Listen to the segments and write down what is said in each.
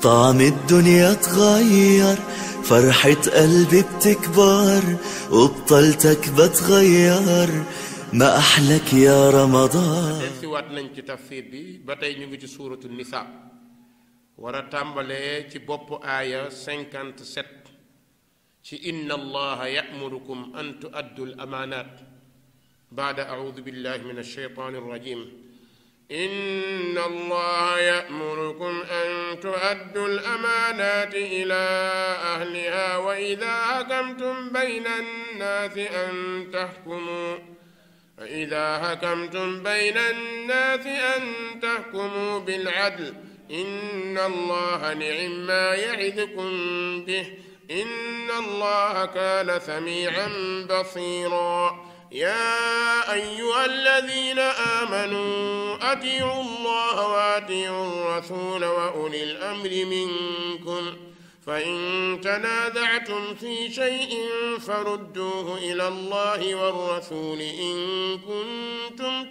طعم الدنيا اتغير، فرحة قلبي بتكبر، وبطلتك بتغير، ما أحلك يا رمضان. delsiwaat nañ ci tafsir bi ba tey ñu ngi ci suuratu nisa war a tàmbalee ci bopp aaya 57 ci inna allaha ya'murukum an tu'addu al-amaanaat ba'da a'uudu billahi min ash-shaytaani ar-rajiim inna allaha ya'murukum an tu'addu al-amaanaati ilaa ahlihaa wa idhaa hakamtum bayna an-naasi an tahkumuu فإذا حكمتم بين الناس أن تحكموا بالعدل إن الله نعم ما يعظكم به إن الله كان سميعا بصيرا يا أيها الذين آمنوا أطيعوا الله وأطيعوا الرسول وأولي الأمر منكم فإن تنازعتم في شيء فردوه إلى الله والرسول إن كنتم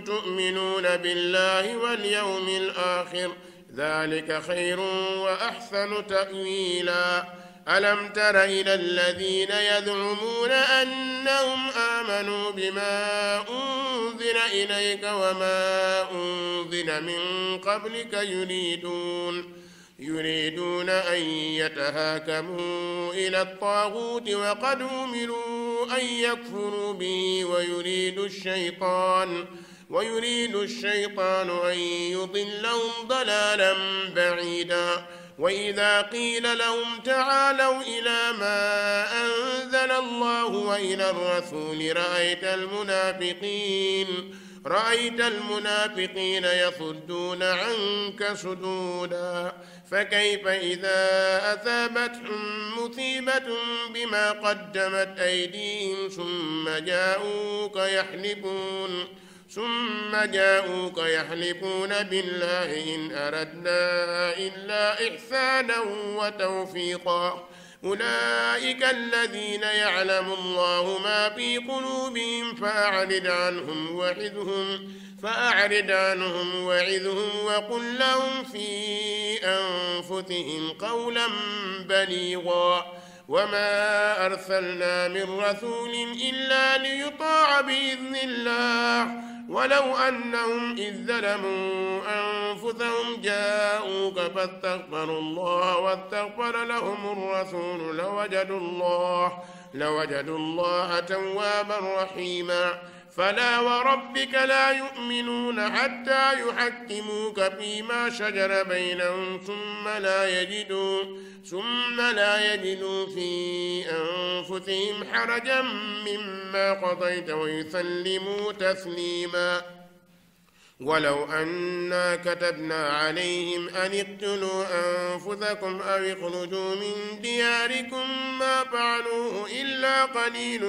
تؤمنون بالله واليوم الآخر ذلك خير وأحسن تأويلا ألم تر إلى الذين يزعمون أنهم آمنوا بما أنزل إليك وما أنزل من قبلك يريدون أن يتهاكموا إلى الطاغوت وقد أمروا أن يكفروا به ويريد الشيطان أن يضلهم ضلالا بعيدا وإذا قيل لهم تعالوا إلى ما أنزل الله وإلى الرسول رأيت المنافقين يصدون عنك صدودا فكيف إذا أصابتهم مصيبة بما قدمت أيديهم ثم جاءوك يحلفون بالله إن أردنا إلا إحسانا وتوفيقا أولئك الذين يعلم الله ما في قلوبهم فأعرض عنهم وعظهم وقل لهم في أنفسهم قولا بليغا وما أرسلنا من رسول إلا ليطاع بإذن الله ولو أنهم إذ ظلموا أنفسهم جاءوك فاستغفروا الله واستغفر لهم الرسول لوجدوا الله توابا رحيما فلا وربك لا يؤمنون حتى يحكموك فيما شجر بينهم ثم لا يجدوا في أنفسهم حرجا مما قضيت ويسلموا تسليما ولو أنا كتبنا عليهم أن اقتلوا أنفسكم أو اخرجوا من دياركم ما فعلوه إلا قليل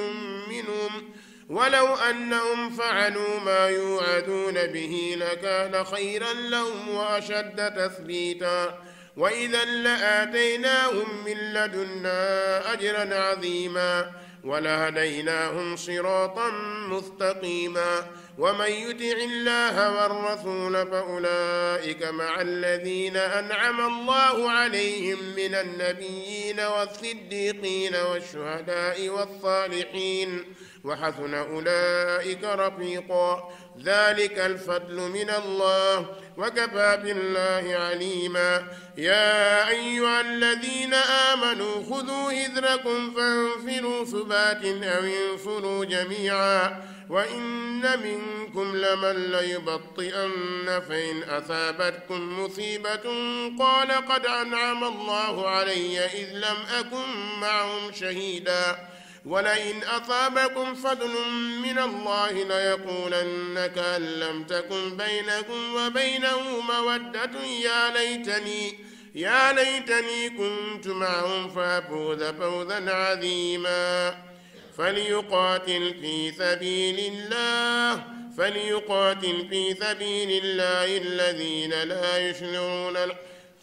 منهم ولو أنهم فعلوا ما يوعدون به لكان خيرا لهم وأشد تثبيتا وإذا لآتيناهم من لدنا أجرا عظيما ولهديناهم صراطا مستقيما ومن يطع الله والرسول فأولئك مع الذين أنعم الله عليهم من النبيين والصديقين والشهداء والصالحين وحسن أولئك رفيقا ذلك الفضل من الله وكفى بالله عليما يا أيها الذين آمنوا خذوا حذركم فانفروا ثبات أو انفروا جميعا وإن منكم لمن ليبطئن فإن أصابتكم مصيبة قال قد أنعم الله علي إذ لم أكن معهم شهيدا ولئن أصابكم فضل من الله ليقولن كأن لم تكن بينكم وبينه مودة يا ليتني كنت معهم فأفوز فوزا عظيما فليقاتل في سبيل الله الذين لا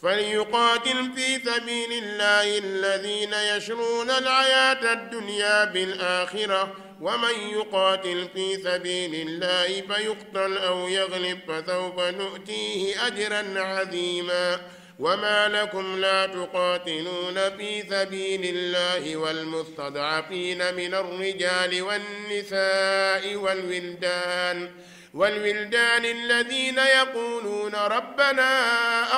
فليقاتل في سبيل الله الذين يشرون الحياة الدنيا بالآخرة ومن يقاتل في سبيل الله فيقتل أو يغلب فسوف نؤتيه أجرا عظيما وما لكم لا تقاتلون في سبيل الله والمستضعفين من الرجال والنساء والولدان الذين يقولون ربنا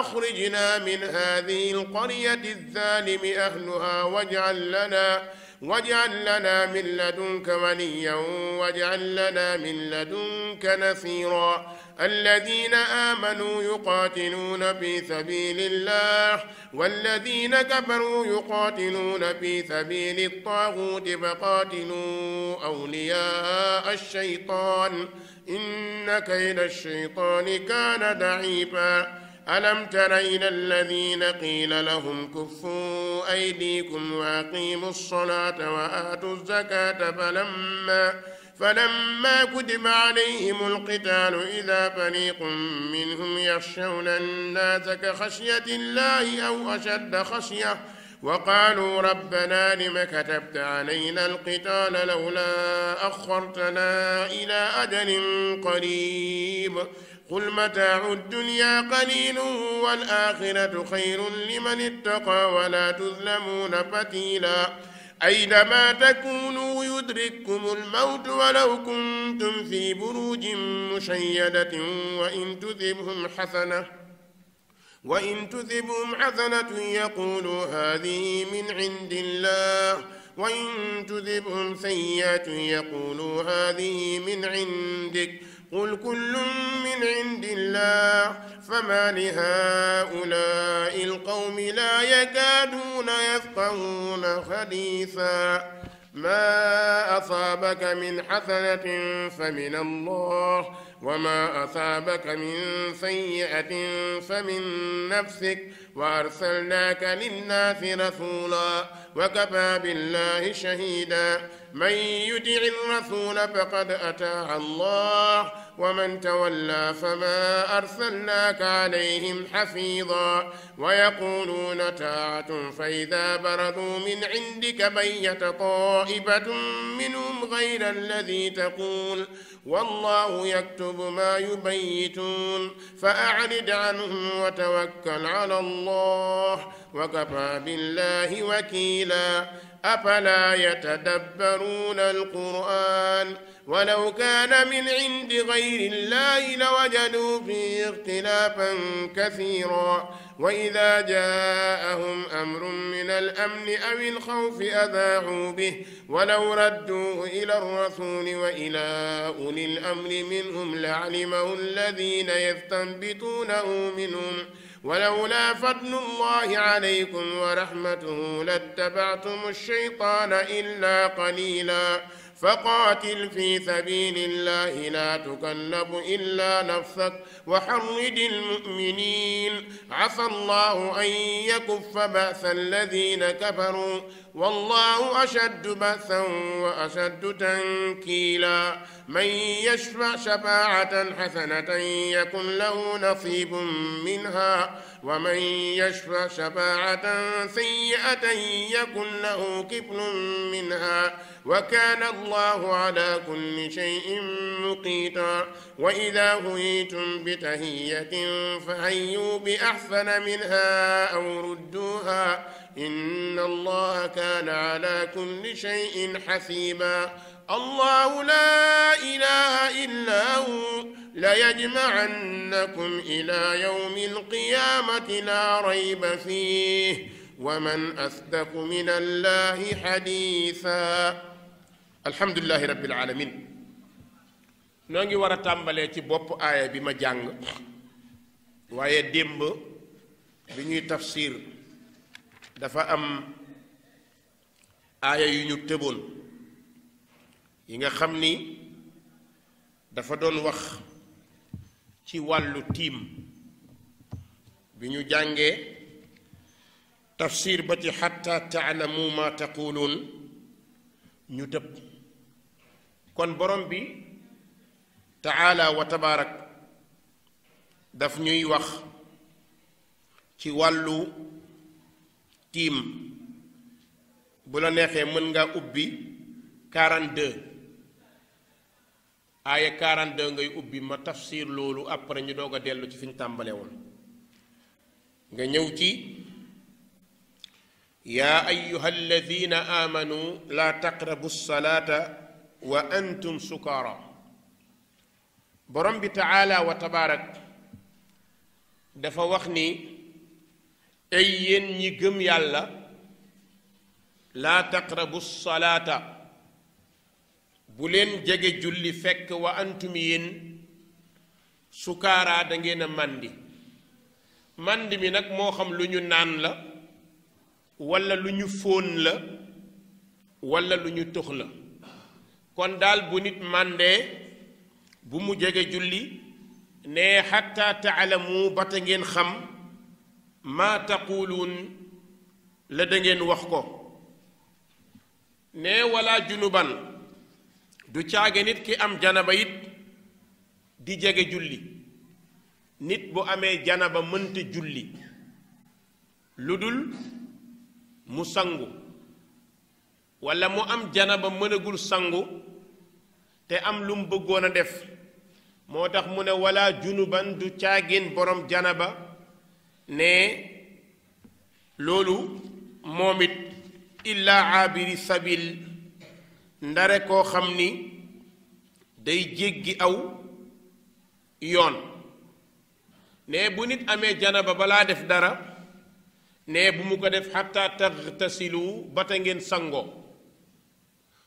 أخرجنا من هذه القرية الظالم أهلها واجعل لنا من لدنك وليا واجعل لنا من لدنك نصيرا الذين آمنوا يقاتلون في سبيل الله والذين كفروا يقاتلون في سبيل الطاغوت فقاتلوا أولياء الشيطان إن كيد الشيطان كان ضعيفا ألم تر إلى الذين قيل لهم كفوا أيديكم وأقيموا الصلاة وآتوا الزكاة فلما كتب عليهم القتال إذا فريق منهم يخشون الناس كخشية الله أو أشد خشية وقالوا ربنا لم كتبت علينا القتال لولا أخرتنا إلى أجل قريب قل متاع الدنيا قليل والآخرة خير لمن اتقى ولا تظلمون فتيلا أينما تكونوا يدرككم الموت ولو كنتم في بروج مشيدة وإن تذبهم حسنة يقولوا هذه من عند الله وإن تذبهم سيئة يقولوا هذه من عندك قل كل من عند الله فما لهؤلاء القوم لا يكادون يفقهون حديثا ما أصابك من حسنة فمن الله وما أصابك من سيئة فمن نفسك وأرسلناك للناس رسولا وكفى بالله شهيدا من يطع الرسول فقد أطاع الله ومن تولى فما أرسلناك عليهم حفيظا ويقولون طاعة فإذا برزوا من عندك بيت طائفة منهم غير الذي تقول والله يكتب ما يبيتون فأعرض عنهم وتوكل على الله وكفى بالله وكيلا أفلا يتدبرون القرآن ولو كان من عند غير الله لوجدوا فيه اختلافا كثيرا وإذا جاءهم أمر من الأمن أو الخوف أذاعوا به ولو ردوه إلى الرسول وإلى أولي الأمر منهم لعلمه الذين يستنبطونه منهم ولولا فضل الله عليكم ورحمته لاتبعتم الشيطان إلا قليلا فقاتل في سبيل الله لا تكلف إلا نفسك وحرج المؤمنين عسى الله أن يكف بأس الذين كفروا والله أشد بأسا وأشد تنكيلا من يشفع شفاعة حسنة يكن له نصيب منها ومن يشفع شفاعة سيئة يكن له كفل منها وكان الله على كل شيء مقيتا وإذا هويتم بتهية فهيوا بأحسن منها أو ردوها إن الله كان على كل شيء حسيبا الله لا إله إلا هو ليجمعنكم إلى يوم القيامة لا ريب فيه ومن أصدق من الله حديثا الحمد لله رب العالمين نوغي ورا تامبالي ci bop aaya bi ma jàng waaye démb bi ñuy tafsir dafa am aaya yu ñu tëboon yi nga xam ni dafa doon wax ci wàllu tiim bi ñu jàngee tafsir ba ci xatta taalamu ma taquluun ñu tëb kon borom bi taala wa tabaarak daf ñuy wax ci wàllu tiim bu la neexee mën nga ubbi 42 aaya 42 ngay ubbi ma tafsir loolu après ñu doog a dellu ci fi ñu tàmbale woon nga ñëw ci yaa ayyuha alladina amanu laa taqrabu salaata wa antum sukaara borom bi taala wa tabaarak dafa wax ni ay yéen ñi gëm yàlla laa taqrabu salaata bu leen jege julli fekk wa antum yéen sukaaraa da ngeen a màndi màndi mi nag moo xam lu ñu naan la walla lu ñu fóon la walla lu ñu tux la kon daal bu nit màndee bu mu jege julli ne xatta taalamu ba te ngeen xam maa taquluun la da ngeen wax ko ne wala junuban du caage nit ki am janaba it di jege julli nit bu amee janaba mënta julli lu dul mu sangu walla mu am janaba mënagul sangu te am lu mu bëggoon a def moo tax mu ne wala junuban du caagin borom janaba ne loolu moom it illa aabiri sabil ndare koo xam ni day jéggi aw yoon ne bu nit amee janaba balaa def dara ne bu mu ko def xatta tagtasilu ba te ngeen sangoo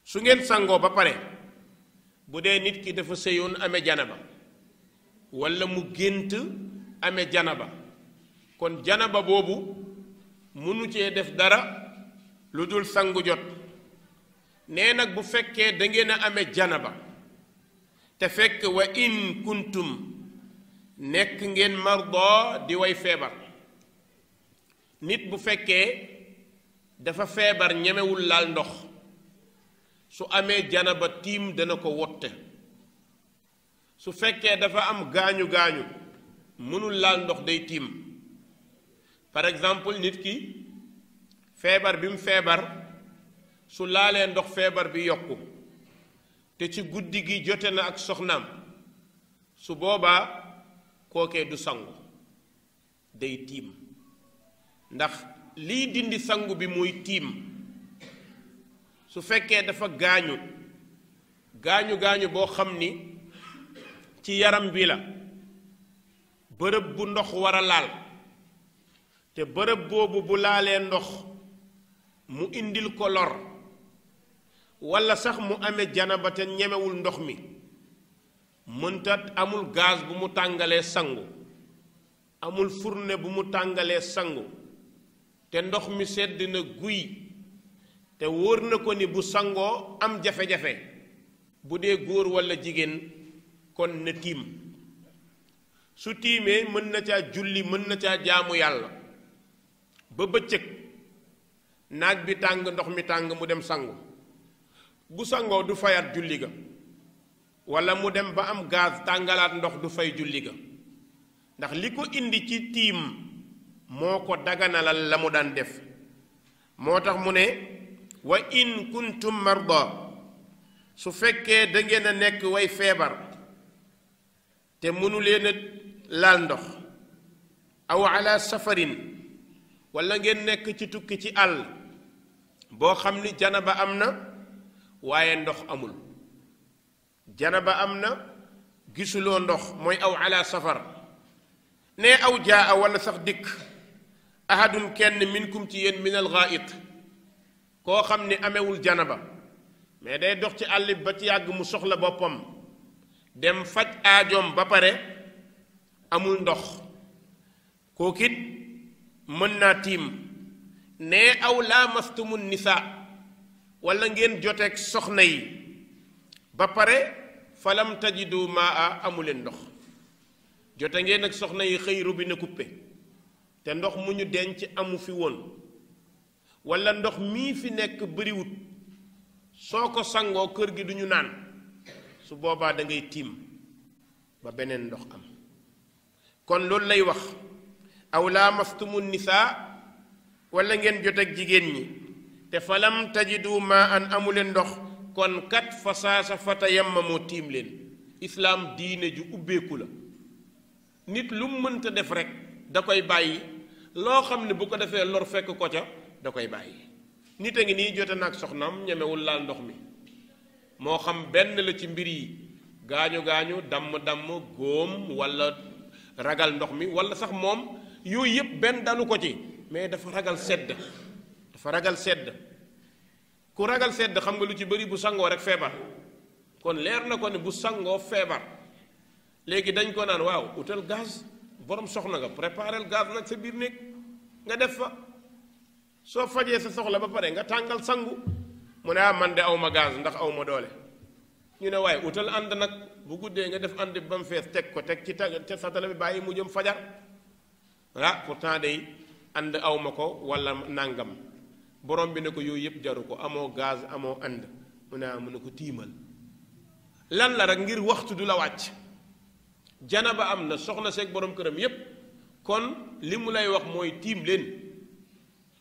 su ngeen sangoo ba pare bu dee nit ki dafa sëyoon amee janaba walla mu gént amee janaba kon janaba boobu mënu cee def dara lu dul sangu jot nee nag bu fekkee da ngeen a amee janaba te fekk wa in kuntum nekk ngeen mardo di way feebar nit bu fekkee dafa feebar ñemewul laal ndox su amee janaba tiim dana ko wotte su fekkee dafa am gaañu-gaañu mënul laal ndox day tiim par exemple nit ki feebar bi mu feebar su laalee ndox feebar bi yokku te ci guddi gi jote na ak soxnaam su boobaa kookee du sangu day tiim ndax liy dindi sangu bi muy tiim su fekkee dafa gaañu boo xam ni ci yaram bi la bërëb bu ndox war a laal te bërëb boobu bu laalee ndox mu indil ko lor walla sax mu amee janaba te ñemewul ndox mi mënta amul gaz bu mu tàngalee sangu amul fourne bu mu tàngalee sangu te ndox mi sedd na guy te wóor na ko ni bu sangoo am jafe-jafe bu dee góor walla jigéen kon na tiim su tiimee mën na caa julli mën na caa jaamu yàlla ba bëccëg naaj bi tàng ndox mi tàng mu dem sangu bu sangoo du fayaat julli ga walla mu dem ba am gaz tàngalaat ndox du fay julli ga ndax li ko indi ci tiim moo ko daganalal la mu daan def moo tax mu ne wa in kuntum marda su fekkee da ngeen a nekk way feebar te mënu leen a laal ndox aw ala safarin walla ngeen nekk ci tukki ci àll boo xam ni janaba am na waaye ndox amul janaba am na gisuloo ndox mooy aw ala safar ne aw jaa walla sax dikk ahadun kenn minkum ci yéen minal ghaa'it koo xam ni amewul janaba mais day dox ci àll ba ci yàgg mu soxla boppam dem faj aajoom ba pare amul ndox kookit mën naa tiim ne aw laamastumu nisaa walla ngeen joteeg soxna yi ba pare falam tajidu maa amuleen ndox jote ngeen ak soxna yi xëy robinet coupé te ndox mu ñu denc amu fi woon walla ndox mii fi nekk bariwut soo ko sangoo kër gi duñu naan su boobaa da ngay tiim ba beneen ndox am kon loolu lay wax aw laamastumu nisaa wala ngeen jot ak jigéen ñi te falam tajidu maa an amuleen ndox kon kat fa saasa fatayammamu tiim leen. islaam diine ju ubbeeku la nit lu mu mënta def rek da koy bàyyi loo xam ne bu ko defee lor fekk ko ca da koy bàyyi. nit a ngi nii jote naag soxnaam ñemewul laal ndox mi moo xam benn la ci mbir yi gaañu gaañu damm góom wala ragal ndox mi wala sax moom yooyu yëpp benn dalu ko ci mais dafa ragal sedd ku ragal sedd xam nga lu ci bëri bu sangoo rek feebar kon leer na ko ne bu sangoo feebar léegi dañ ko naan waaw utal gaz borom soxna nga préparel gaz nag sa biir néeg nga def fa soo fajee sa soxla ba pare nga tàngal sangu mu ne man de aw ma gaz ndax aw ma doole ñu ne waaye utal ànd nag bu guddee nga def ànd ba mu fees teg ci satala bi bàyyi mu jëm fajar pourtant day ànd aw ma ko wala nàngam borom bi ne ko yooyu yëpp jaru ko amoo gaz amoo ànd mu ne ko tiimal lan la rek ngir waxtu du la wàcc janaba am na soxna seeg borom këram yépp kon li mu lay wax mooy tiim leen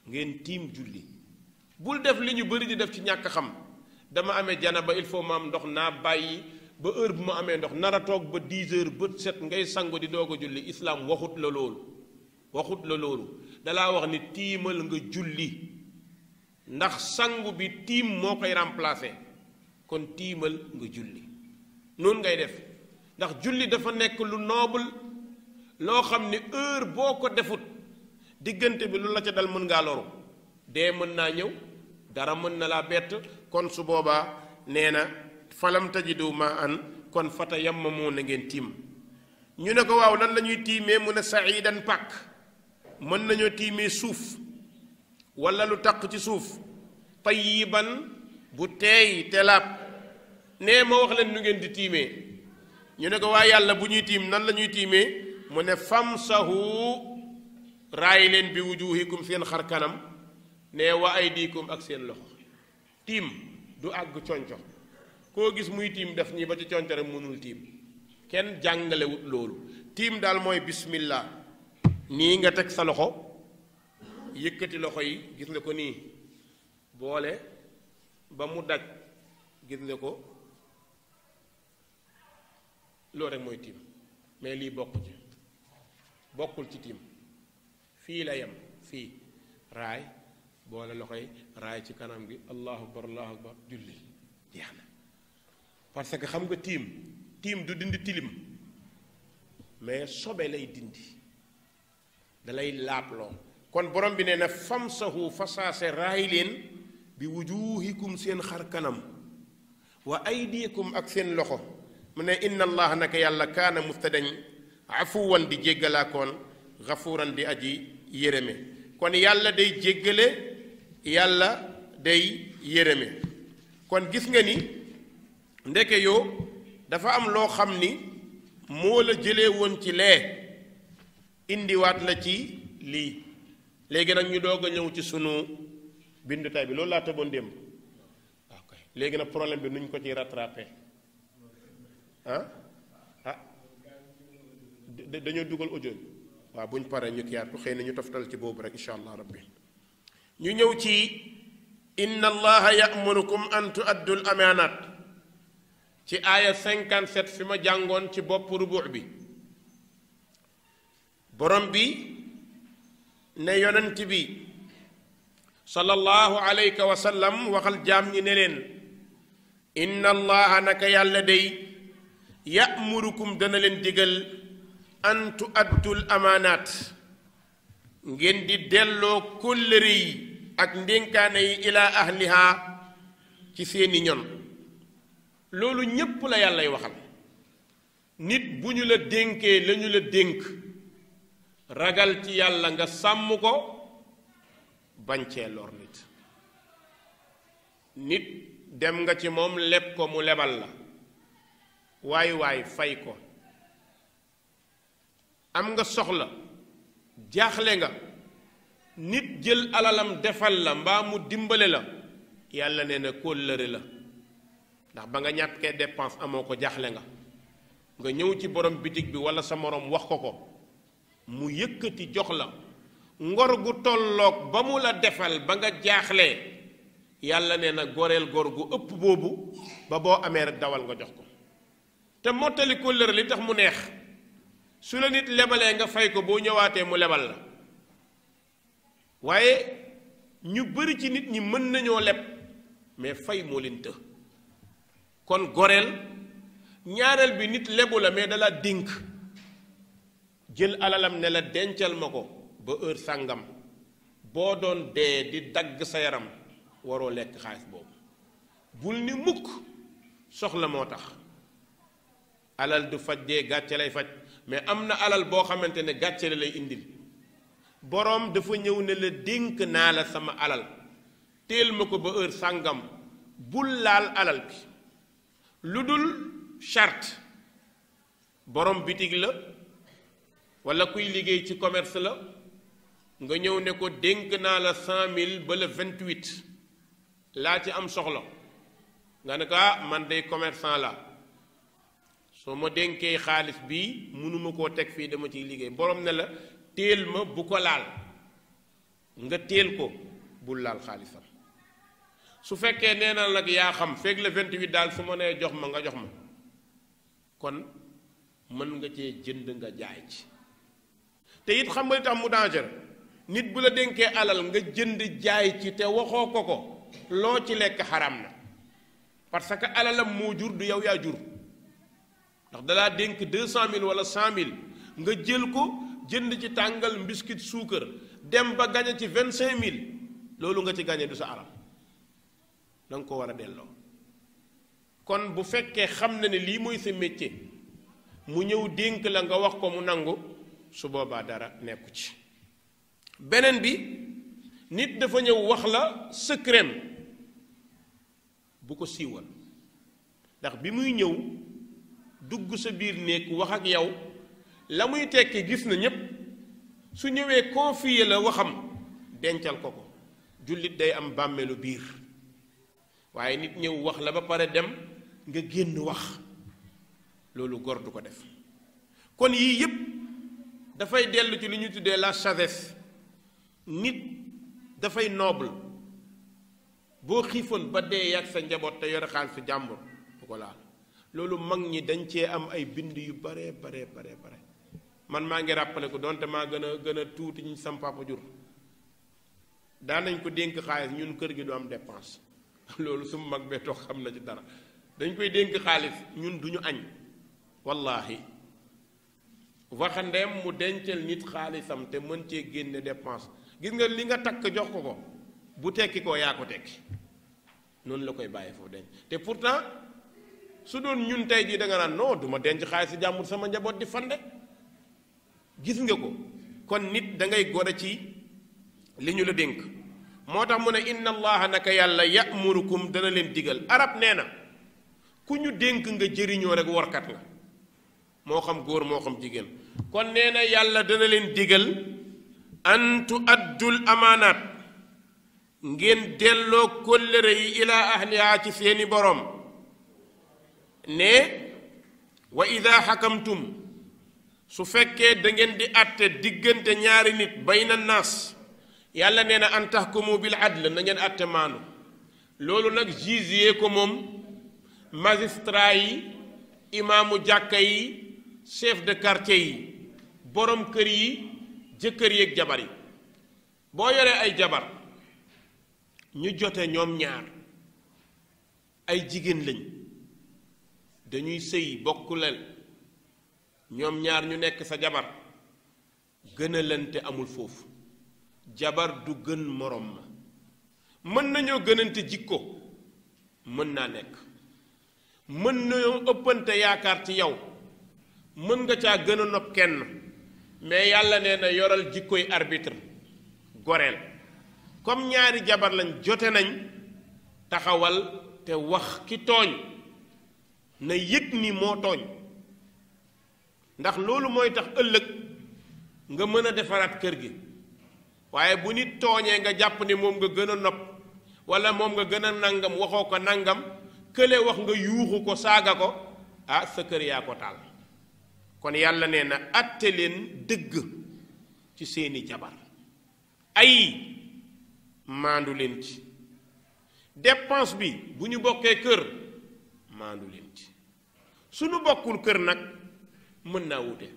ngeen tiim julli bul def li ñu bëri di def ci ñàkk xam dama amee janaba il faut ma am ndox naa bàyyi ba heure bu ma amee ndox nar a toog ba 10 heures bët set ngay sangu di doog a julli islaam waxut la loolu dalaa wax ni tiimal nga julli ndax sangu bi tiim moo koy remplacer kon tiimal nga julli noonu ngay def ndax julli dafa nekk lu noble loo xam ne heure boo ko defut diggante bi lu la ca dal mën ngaa loru dee mën naa ñëw dara mën na laa bett kon su boobaa nee na falam tajidu ma an kon fatayammamu na ngeen tiim ñu ne ko waaw lan la ñuy tiimee mu ne saidan pàkk mën nañoo tiimee suuf wala lu taq ci suuf tayyiban bu teey te laab nee ma wax leen nu ngeen di tiimee ñu ne ko waa yàlla bu ñuy tiim nan la ñuy tiimee mu ne famsahu raay leen bi wujuhikum seen xar kanam ne wa aydikum ak seen loxo tiim du àgg conco koo gis muy tiim def ñi ba ci conco rek mënul tiim kenn jàngalewut loolu tiim daal mooy bismillah nii nga teg sa loxo yëkkati loxo yi gis nga ko nii boole ba mu daj gis nga ko loolu rek mooy tiim mais lii bokkul ci tiim fii la yem fii raay boole loxo yi raay ci kanam gi allahu akbar julli jeex na parce que xam nga tiim du dindi tilim mais sobe lay dindi dalay laabloo kon borom bi nee na famsahu fasaase raay leen bi wujuhikum seen xar kanam wa aydikum ak seen loxo mu ne inna allah naka yàlla kaana mustadañ afuwan di jéggalaakoon gafuuran di aji yërëme kon yàlla day jéggale yàlla day yërëme kon gis nga ni ndeke yoo dafa am loo xam ni moo la jëlee woon ci lee indiwaat la ci lii léegi nag ñu doog a ñëw ci sunu bindu tay bi loolu laa tëboon démb ok léegi nag problème bi nuñ ko ci rattrapé dañoo dugal audio bi waaw buñ paree ñu kiyaatu xëy na ñu toftal ci boobu rek insha allah rabbi ñu ñëw ci inna allaha yamurukum an tuaddu l amaanat ci aaya 57 fi ma jàngoon ci bopp rubu bi borom bi ne yonent bi sallallahu alayhi wa sallam waxal jaam ñi ne leen inna allaha naka yàlla day yamurukum dana leen digal an tuaddul amaanaat ngeen di delloo kóllëre yi ak ndénkaane yi ilaa ahliha ci seeni ñoñ loolu ñépp la yàllay waxal nit bu ñu la dénkee la ñu la dénk ragal ci yàlla nga sàmm ko bañ cee lor nit dem nga ci moom leb ko mu lebal la waay fay ko am nga soxla jaaxle nga nit jël alalam defal la mbaa mu dimbale la yàlla nee na kóllëre la ndax ba nga ñàkkee dépense amoo ko jaaxle nga ñëw ci borom bitig bi walla sa moroom wax ko mu yëkkati jox la ngor gu tolloog ba mu la defal ba nga jaaxlee yàlla nee na goreel gor gu ëpp boobu ba boo amee rek dawal nga jox ko te mottali kóllëre li tax mu neex su la nit lebalee nga fay ko boo ñëwaatee mu lebal la waaye ñu bari ci nit ñi mën nañoo leb mais fay moo leen të kon goreel ñaareel bi nit lebu la mais dala dénk jël alalam ne la dencal ma ko ba heure sàngam boo doon dee di dagg sa yaram waroo lekk xaalis boobu bul ni mukk soxla moo tax alal du faj dee gàcce lay faj mais am na alal boo xamante ne gàcce la lay indil boroom dafa ñëw ne la dénk naa la sama alal teel ma ko ba heure sàngam bul laal alal bi lu dul charte boroom bitig la walla kuy liggéey ci commerce la nga ñëw ne ko dénk naa la 100 000 ba le 28 laa ci am soxla nga ne ko man day commerçant la soo ma dénkee xaalis bii mënuma koo teg fii dama ciy liggéey borom ne la téel ma bu ko laal nga téel ko bul laal xaalisam su fekkee nee na nag yaa xam feeg le 28 daal su ma nee jox ma nga jox ma kon mën nga cee jënd nga jaay ci te it xam nga li tax mu danger nit bu la dénkee alal nga jënd jaay ci te waxoo ko loo ci lekk xaram na parce que alalam moo jur du yow yaa jur ndax dalaa dénk 200 000 wala 100 000 nga jël ko jënd ci tàngal mbiskit suukar dem ba gañe ci 25 000 loolu nga ci gañe du sa alal da nga ko war a delloo kon bu fekkee xam na ne lii mooy sa métier mu ñëw dénk la nga wax ko mu nangu su boobaa dara nekku ci beneen bi nit dafa ñëw wax la secret bu ko siiwal ndax bi muy ñëw dugg sa biir néeg wax ak yow la muy tekki gis na ñépp su ñëwee confier la waxam dencal ko jullit day am bàmmeelu biir waaye nit ñëw wax la ba pare dem nga génn wax loolu góor du ko def kon yii yépp dafay dellu ci li ñu tuddee la sagesse nit dafay noble boo xiifoon ba dee yàgg sa njaboot te yore xaalis su jàmbur bu ko laal loolu mag ñi dañ cee am ay bind yu bare man maa ngi rappelé ko donte maa gën a tuuti ñu sam papa jur daan nañ ko dénk xaalis ñun kër gi du am dépense loolu su mag bee toog xam na ci dara dañ koy dénk xaalis ñun duñu añ wallahi waxandeem mu dencal nit xaalisam te mën cee génne dépense gis nga li nga takk jox ko bu tekki ko yaa ko tekki noonu la koy bàyyi foofu denc te pourtant su doon ñun tey jii da nga naan non du ma denc xaalis si jàmbur sama njaboot di fande gis nga ko kon nit da ngay gore ci li ñu la dénk moo tax mu ne inna allaha naka yàlla ya'murukum dana leen digal arab nee na ku ñu dénk nga jëriñoo rek workat nga moo xam góor moo xam jigéen kon nee na yàlla dana leen digal an tu'addul amaanaat ngeen delloo kóllëre yi ilaa ahlihaa ci seeni boroom ne wa ida xakamtum su fekkee da ngeen di àtte diggante ñaari nit bayna naas yàlla nee na an tahkumu bil adl na ngeen àtte maandu loolu nag juge ko moom magistrat yi imaamu jàkka yi chef de quartier yi borom kër yi jëkkër yi ak jabar yi boo yoree ay jabar ñu jote ñoom ñaar ay jigéen lañ dañuy sëy bokk leen ñoom ñaar ñu nekk sa jabar gënalante amul foofu jabar du gën morom ma mën nañoo gënante jikko mën naa nekk mën nañoo ëppante yaakaar ci yow mën nga caa gën a nopp kenn mais yàlla nee na yoral jikkoy arbitre goreel comme ñaari jabar lañ jote nañ taxawal te wax ki tooñ na yëg ni moo tooñ ndax loolu mooy tax ëllëg nga mën a defaraat kër gi waaye bu nit tooñee nga jàpp ni moom nga gën a nopp wala moom nga gën a nangam waxoo ko nangam kële wax nga yuuxu ko saaga ko sa kër yaa ko taal kon yàlla nee na àtte leen dëgg ci seeni jabar ay maandu leen ci dépense bi bu ñu bokkee kër maandu leen ci suñu bokkul kër nag mën naa wute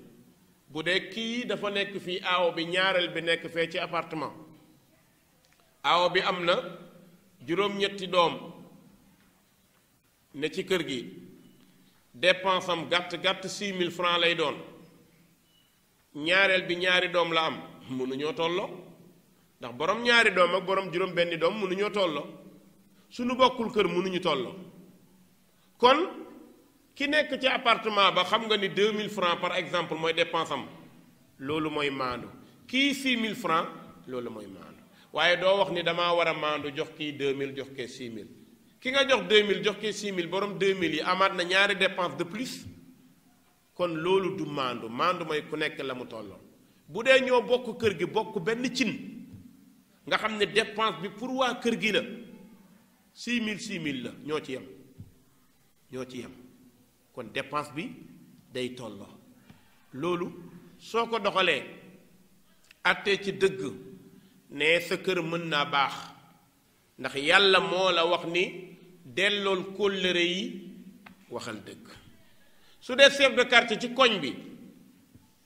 bu dee kii dafa nekk fii aawo bi ñaareel bi nekk fee ci appartement aawo bi am na juróom-ñetti doom ne ci kër gi dépense am gàtt 6000 francs lay doon ñaareel bi ñaari doom la am mënuñoo tolloo ndax borom ñaari doom ak borom juróom benni doom mënuñoo tolloo suñu bokkul kër mënuñu tolloo kon ki nekk ci appartement ba xam nga ni 2000 francs par exemple mooy dépense am loolu mooy maandu kii 6000 francs loolu mooy maandu waaye doo wax ni damaa war a maandu jox kii 2000 jox kee 6000 ki nga jox 2000 jox kee 6000 borom 2000 yi amaat na ñaari dépense de plus kon loolu du maandu maandu mooy ku nekk la mu tolloo bu dee ñoo bokk kër gi bokk benn cin nga xam ne dépense bi pour waa kër gi la 6000 la ñoo ci yem kon dépense bi day tolloo loolu soo ko doxalee attee ci dëgg ne sa kër mën naa baax ndax yàlla moo la wax ni dellool kóllëre yi waxal dëgg su dee chef de quartier ci koñ bi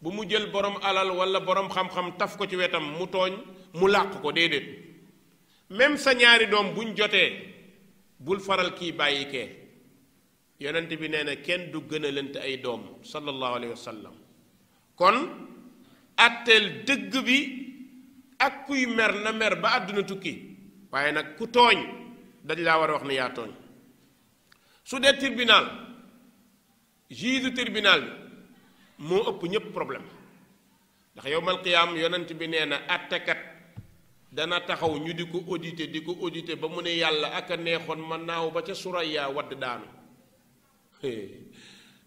bu mu jël borom alal walla borom xam-xam taf ko ci wetam mu tooñ mu làq ko déedéet même sa ñaari doom buñ jotee bul faral kii bàyyi kee yonent bi nee na kenn du gënalante ay doom sallallahu alayhi wa sallam kon atteel dëgg bi ak kuy mer na mer ba àdduna tukki waaye nag ku tooñ dañ laa war a wax ne yaa tooñ su dee tribunal juge tribunal bi moo ëpp ñépp problème ndax yowmal qiyaam yonent bi nee na attekat dana taxaw ñu di ko auditer ba mu ne yàlla ak a neexoon ma naaw ba ca Suraya wadd daanu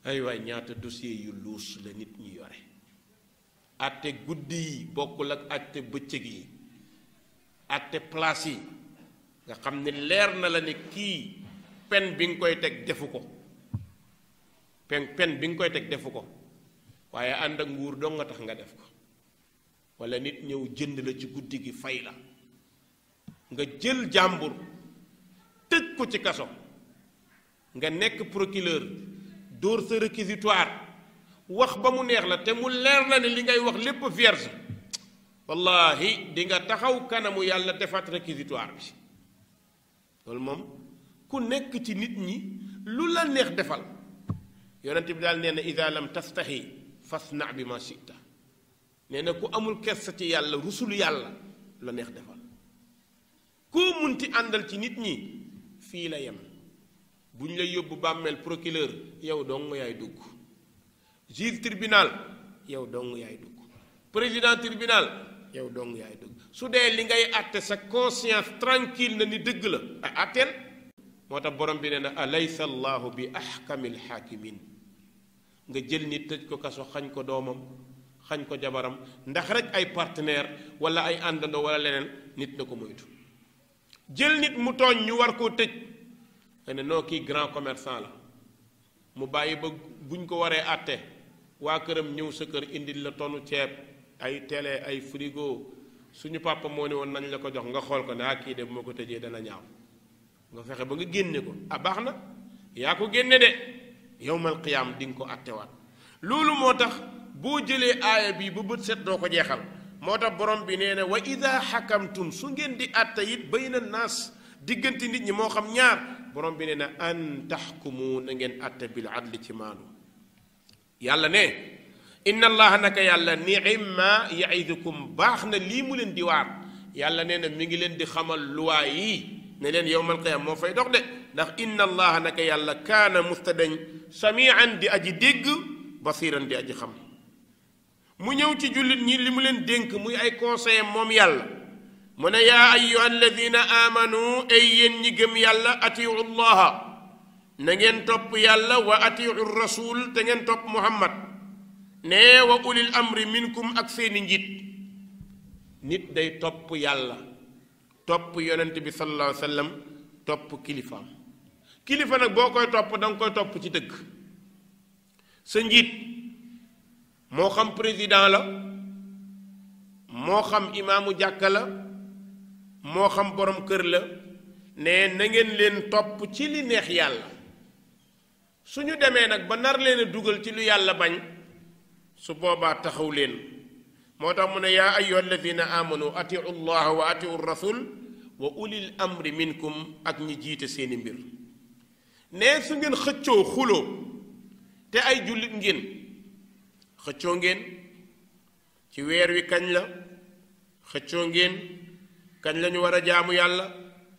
ay waay ñaata dossier yu luus la nit ñi yore atte guddi yi bokkul ak atte bëccëg yi atte place yi nga xam ne leer na la ne kii pen bi nga koy teg defu ko pen bi nga koy teg defu ko waaye ànd ak nguur dong nga tax nga def ko walla nit ñëw jënd la ci guddi gi fay la nga jël jàmbur tëj ko ci kaso nga nekk procureur dóor sa réquisitoire wax ba mu neex la te mu leer na ne li ngay wax lépp vierge wallahi di nga taxaw kanamu yàlla defaat réquisitoire bi loolu moom ku nekk ci nit ñi lu la neex defal yonent bi daal nee na ida lam tastahi fasna bi ma shita nee na ku amul kersa ci yàlla rusul yàlla la neex defal koo munti àndal ci nit ñi fii la yem bu ñu lay yóbbu bàmmeel procureur yow dong yaay dugg juge tribunal yow dong yaay dugg président tribunal yow dong yaay dugg su dee li ngay àtte sa conscience tranquille na ni dëgg la àtteel moo tax borom bi nee na alaysa allahu bi ahkamil hakimin nga jël nit tëj ko kaso xañ ko doomam xañ ko jabaram ndax rek ay partenaire wala ay àndandoo wala leneen nit na ko moytu jël nit mu tooñ ñu war koo tëj nga ne noo kii grand commerçant la mu bàyyi ba buñ ko waree àtte waa këram ñëw sa kër indil la tonu ceeb ay télé ay frigo suñu papa moo ne woon nañ la ko jox nga xool ko ne kii de bu ma ko tëjee dana ñaaw nga fexe ba nga génne ko baax na yaa ko génne de yowmal qiyaam di nga ko àttewaat loolu moo tax boo jëlee aaya bi ba bët set doo ko jeexal moo tax borom bi nee na wa ida xakamtum su ngeen di àtte it bayna naas diggante nit ñi moo xam ñaar borom bi nee na an taxkumu na ngeen àtte bil adli ci maanu yàlla ne inna allaha naka yàlla ni'ma ya'idukum baax na lii mu leen di waar yàlla nee na mi ngi leen di xamal luwaay yi ne leen yowmal qiyaam moo fay dox de ndax inna allaha naka yàlla kaana mustadañ samian di aji dégg basiran di aji xam mu ñëw ci jullit ñi li mu leen dénk muy ay conseil moom yàlla mu ne yaa ayyuha alladina amanu ay yéen ñi gëm yàlla atiu llaha na ngeen topp yàlla wa atiu rasul te ngeen topp muhammad ne wa ulil amri minkum ak seeni njiit nit day topp yàlla topp yonent bi sallallahu alayhi wa sallam topp kilifaam kilifa nag boo koy topp da nga koy topp ci dëgg sa njiit moo xam président la moo xam imaamu jàkka la moo xam borom kër la ne na ngeen leen topp ci li neex yàlla suñu demee nag ba nar leen a dugal ci lu yàlla bañ su boobaa taxaw leen moo tax mu ne yaa ayyuha alladina amanu atiu llaha wa atiu rasul wa ulil amri minkum ak ñi jiite seeni mbir ne su ngeen xëccoo xuloo te ay jullit ngeen xëccoo ngeen ci weer wi kañ la xëccoo ngeen kañ la ñu war a jaamu yàlla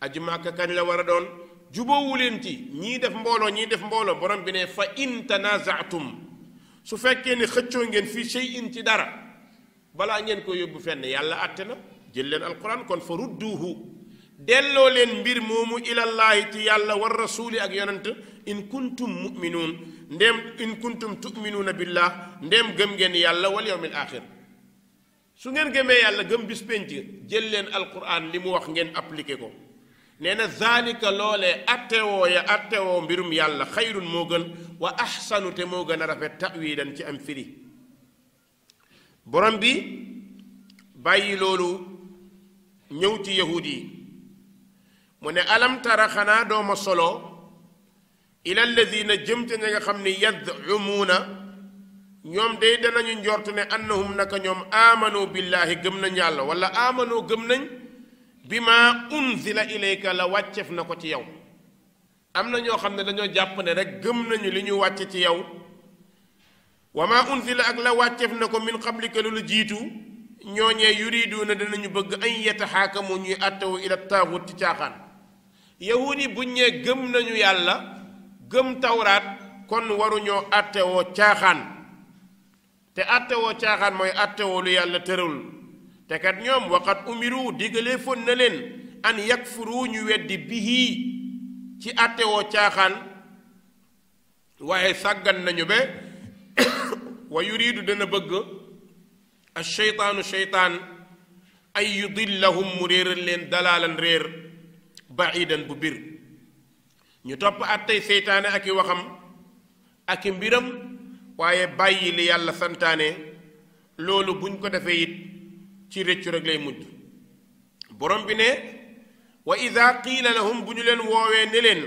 aji Màkka kañ la war a doon jubóowu leen ci ñii def mbooloo ñii def mbooloo borom bi ne fa in tanazaatum su fekkee ne xëccoo ngeen fii shay'in ci dara balaa ngeen ko yóbbu fenn yàlla àtte na jël leen alquran kon fa rudduuhu delloo leen mbir moomu ilallaahi ci yàlla war rasuuli ak yonent in kuntum muminuun ndéem in kuntum tuminuuna billah ndéem gëm ngeen yàlla wal yawmil axir su ngeen gëmee yàlla gëm bis pénc jël leen alquran li mu wax ngeen appliqué ko nee na zaalika loolee attewoo mbirum yàlla xayrun moo gën wa axsanu te moo gën a rafet ta'wiilan ci am firi borom bi bàyyi loolu ñëw ci yahuud yi mu ne alam tara xanaa dooma solo ila alladina jëm te ña nga xam ne yadumuuna ñoom day danañu njortu ne annahum naka ñoom amanu billaahi gëm nañ yàlla wala amanu gëm nañ bi ma unzila ilayka la wàccef na ko ci yow am na ñoo xam ne dañoo jàpp ne rek gëm nañu li ñu wàcce ci yow wa ma unzila ak la wàccef na ko min qablika lu la jiitu ñooñee yuriduuna danañu bëgg an yataxaakamu ñuy àttewu ila taaxut ci caaxaan yahuud yi buñ ñee gëm nañu yàlla gëm tawraat kon waruñoo àttewoo caaxaan te àttewoo caaxaan mooy àttewoo lu yàlla tërul te kat ñoom waqat umiru diggalee fon na leen an yakfuru ñu weddi bihi ci àttewoo caaxaan waaye sàggan nañu ba wa yuridu dana bëgg asheytaanu sheytaan ay yudillahum mu réeral leen dalaalan réer baidan bu bir ñu topp attey seytaane ak i waxam ak i mbiram waaye bàyyi li yàlla santaane loolu buñ ko defee it ci rëccu rek lay mujj borom bi ne wa ida qiila lahum bu ñu leen woowee ne leen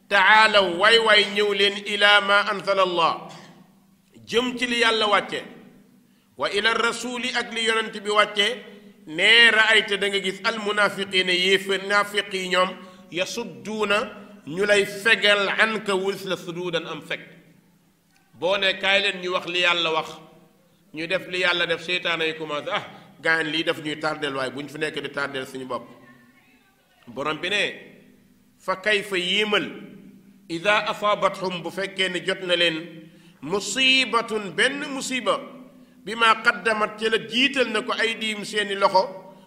taalaw waay ñëw leen ila ma anzala allah jëm ci li yàlla wàcce wa ila rasuli ak li yonent bi wàcce nee raayta da nga gis almunafiqiina naafiq yi ñoom yasudduuna ñu lay fegal anka wulis la suduudan am fekk boo ne kaay leen ñu wax li yàlla wax ñu def li yàlla def seytaane yi commencé gaan lii def ñuy tardel waaye bu ñu fi nekk di tardel suñu bopp borom bi ne fa kayfa yéemal ida asaabathum bu fekkee ne jot na leen musibatun benn musiba bi ma qaddamat ci la jiital na ko ay diim seeni loxo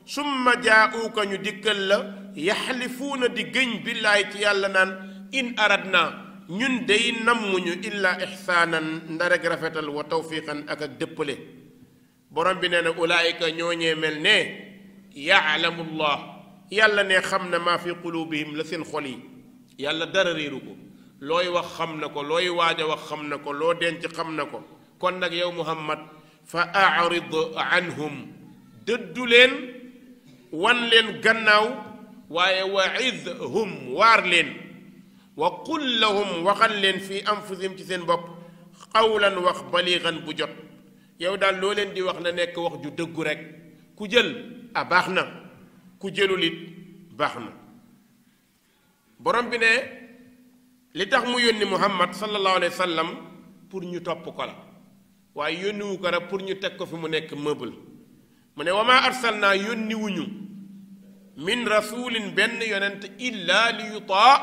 summa jaauka ñu dikkal la yaxlifuuna di gëñ billaay ci yàlla naan in aradna ñun day nammuñu illa ixsaanan ndareg rafetal wa tawfiqan ak dëppale borom bi nee na ulaayika ñooñee mel ne yaalamu llah yàlla ne xam na maa fi qulubihim la seen xol yi yàlla dara réeru ko looy wax xam na ko looy waaj a wax xam na ko loo denc xam na ko kon nag yow muhammad fa arid anhum dëddu leen wan leen gannaaw waaye waidhum waar leen wa qul lahum waxal leen fii anfusihim ci seen bopp qawlan wax baligan bu jot yow daal loo leen di wax na nekk wax ju dëggu rek ku jël baax na ku jëlul it baax na borom bi ne li tax mu yónni muhammad sallallahu alayhi wa sallam pour ñu topp ko la waaye yónniwu ko rek pour ñu teg ko fi mu nekk meuble mu ne wa maa arsalnaa yónniwuñu min rasulin benn yonent illa li yutaa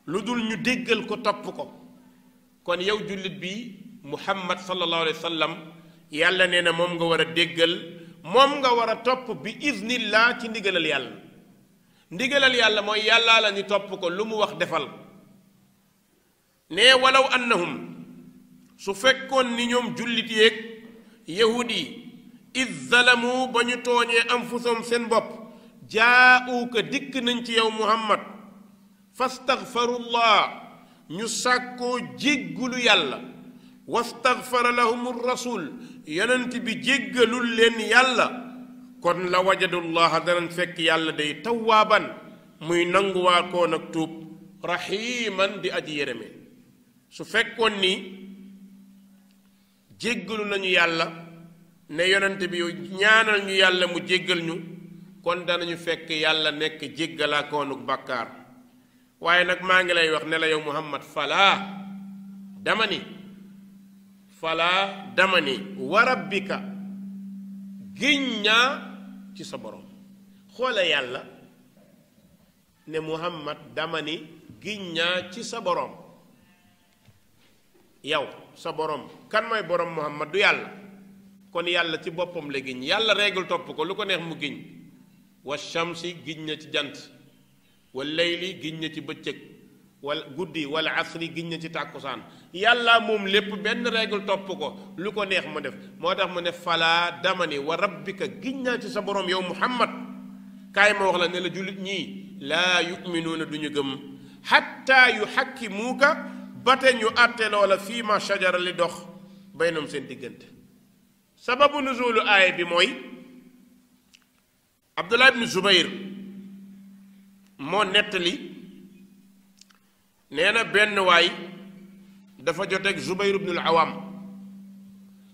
lu dul ñu déggal ko topp ko kon yow jullit bi muhammad sallallahu alayhi wa sallam yàlla nee na moom nga war a déggal moom nga war a topp bi iznillah ci ndigalal yàlla ndigalal yàlla mooy yàllaa la ñu topp ko lu mu wax defal ne walaw annahum su fekkoon ni ñoom jullit yeeg yahud yi iz zalamu ba ñu tooñee anfusahum seen bopp jaa'uuka dikk nañ ci yow muhammad fastaghfarullah ñu sàkkoo jéggulu yàlla wastaghfara lahum rasul yonent bi jéggalul leen yàlla kon la wajadullaha danañ fekk yàlla day tawaaban muy nanguwaa koon ak tuub rahiman di aji yërëme su fekkoon ni jéggalu nañu yàlla ne yonent bi ñaanal ñu yàlla mu jéggal ñu kon danañu fekk yàlla nekk jéggalaa koonuk bàkkaar waaye nag maa ngi lay wax ne la yow Muhammad falaa dama ni wa rabbika giñ ñaa ci sa borom xoole yàlla ne Muhammad dama ni giñ ñaa ci sa borom yow sa borom kan mooy borom Muhammad du yàlla kon yàlla ci boppam la giñ yàlla règle topp ko lu ko neex mu giñ wa shamsi giñ na ci jant wal layli giñ na ci bëccëg wala guddi wala asri giñ na ci tàkkusaan yàlla moom lépp benn règle topp ko lu ko neex mu def moo tax mu ne falaa dama ni wa rabbika giñ naa ci sa borom yow Muhammad kaay ma wax la ne la jullit ñii laa yuminuuna du ñu gëm xatta yuxakkimuuka ba te ñu àtte loola fii ma shajara li dox baynam seen diggante sababu nuzulu aaya bi mooy Abdullah ibn Zubayr moo nettali nee na benn waay dafa joteeg Zubayr ibnul Awam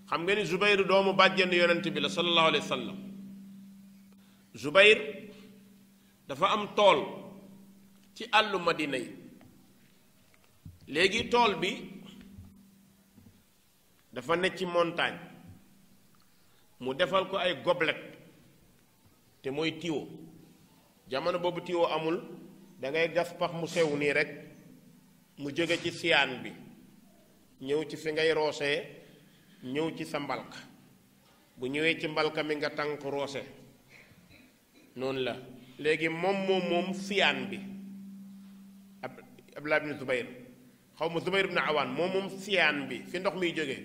xam nga ni Zubayr doomu bàjjen yonent bi la sallallahu alayhi wa sallam Zubayr dafa am tool ci àllu Madina yi léegi tool bi dafa nekk ci montagne mu defal ko ay gobelet te mooy tiwo jamono boobu tiwo amul da ngay gas pax mu sew nii rek mu jóge ci siyaan bi ñëw ci fi ngay roosee ñëw ci sa mbalk bu ñëwee ci mbalka mi nga tànk roose noonu la léegi moom siyaan bi Abdullah ibn Zubayr xaw ma Zubayr ibn Awaan moom siyaan bi fi ndox miy jóge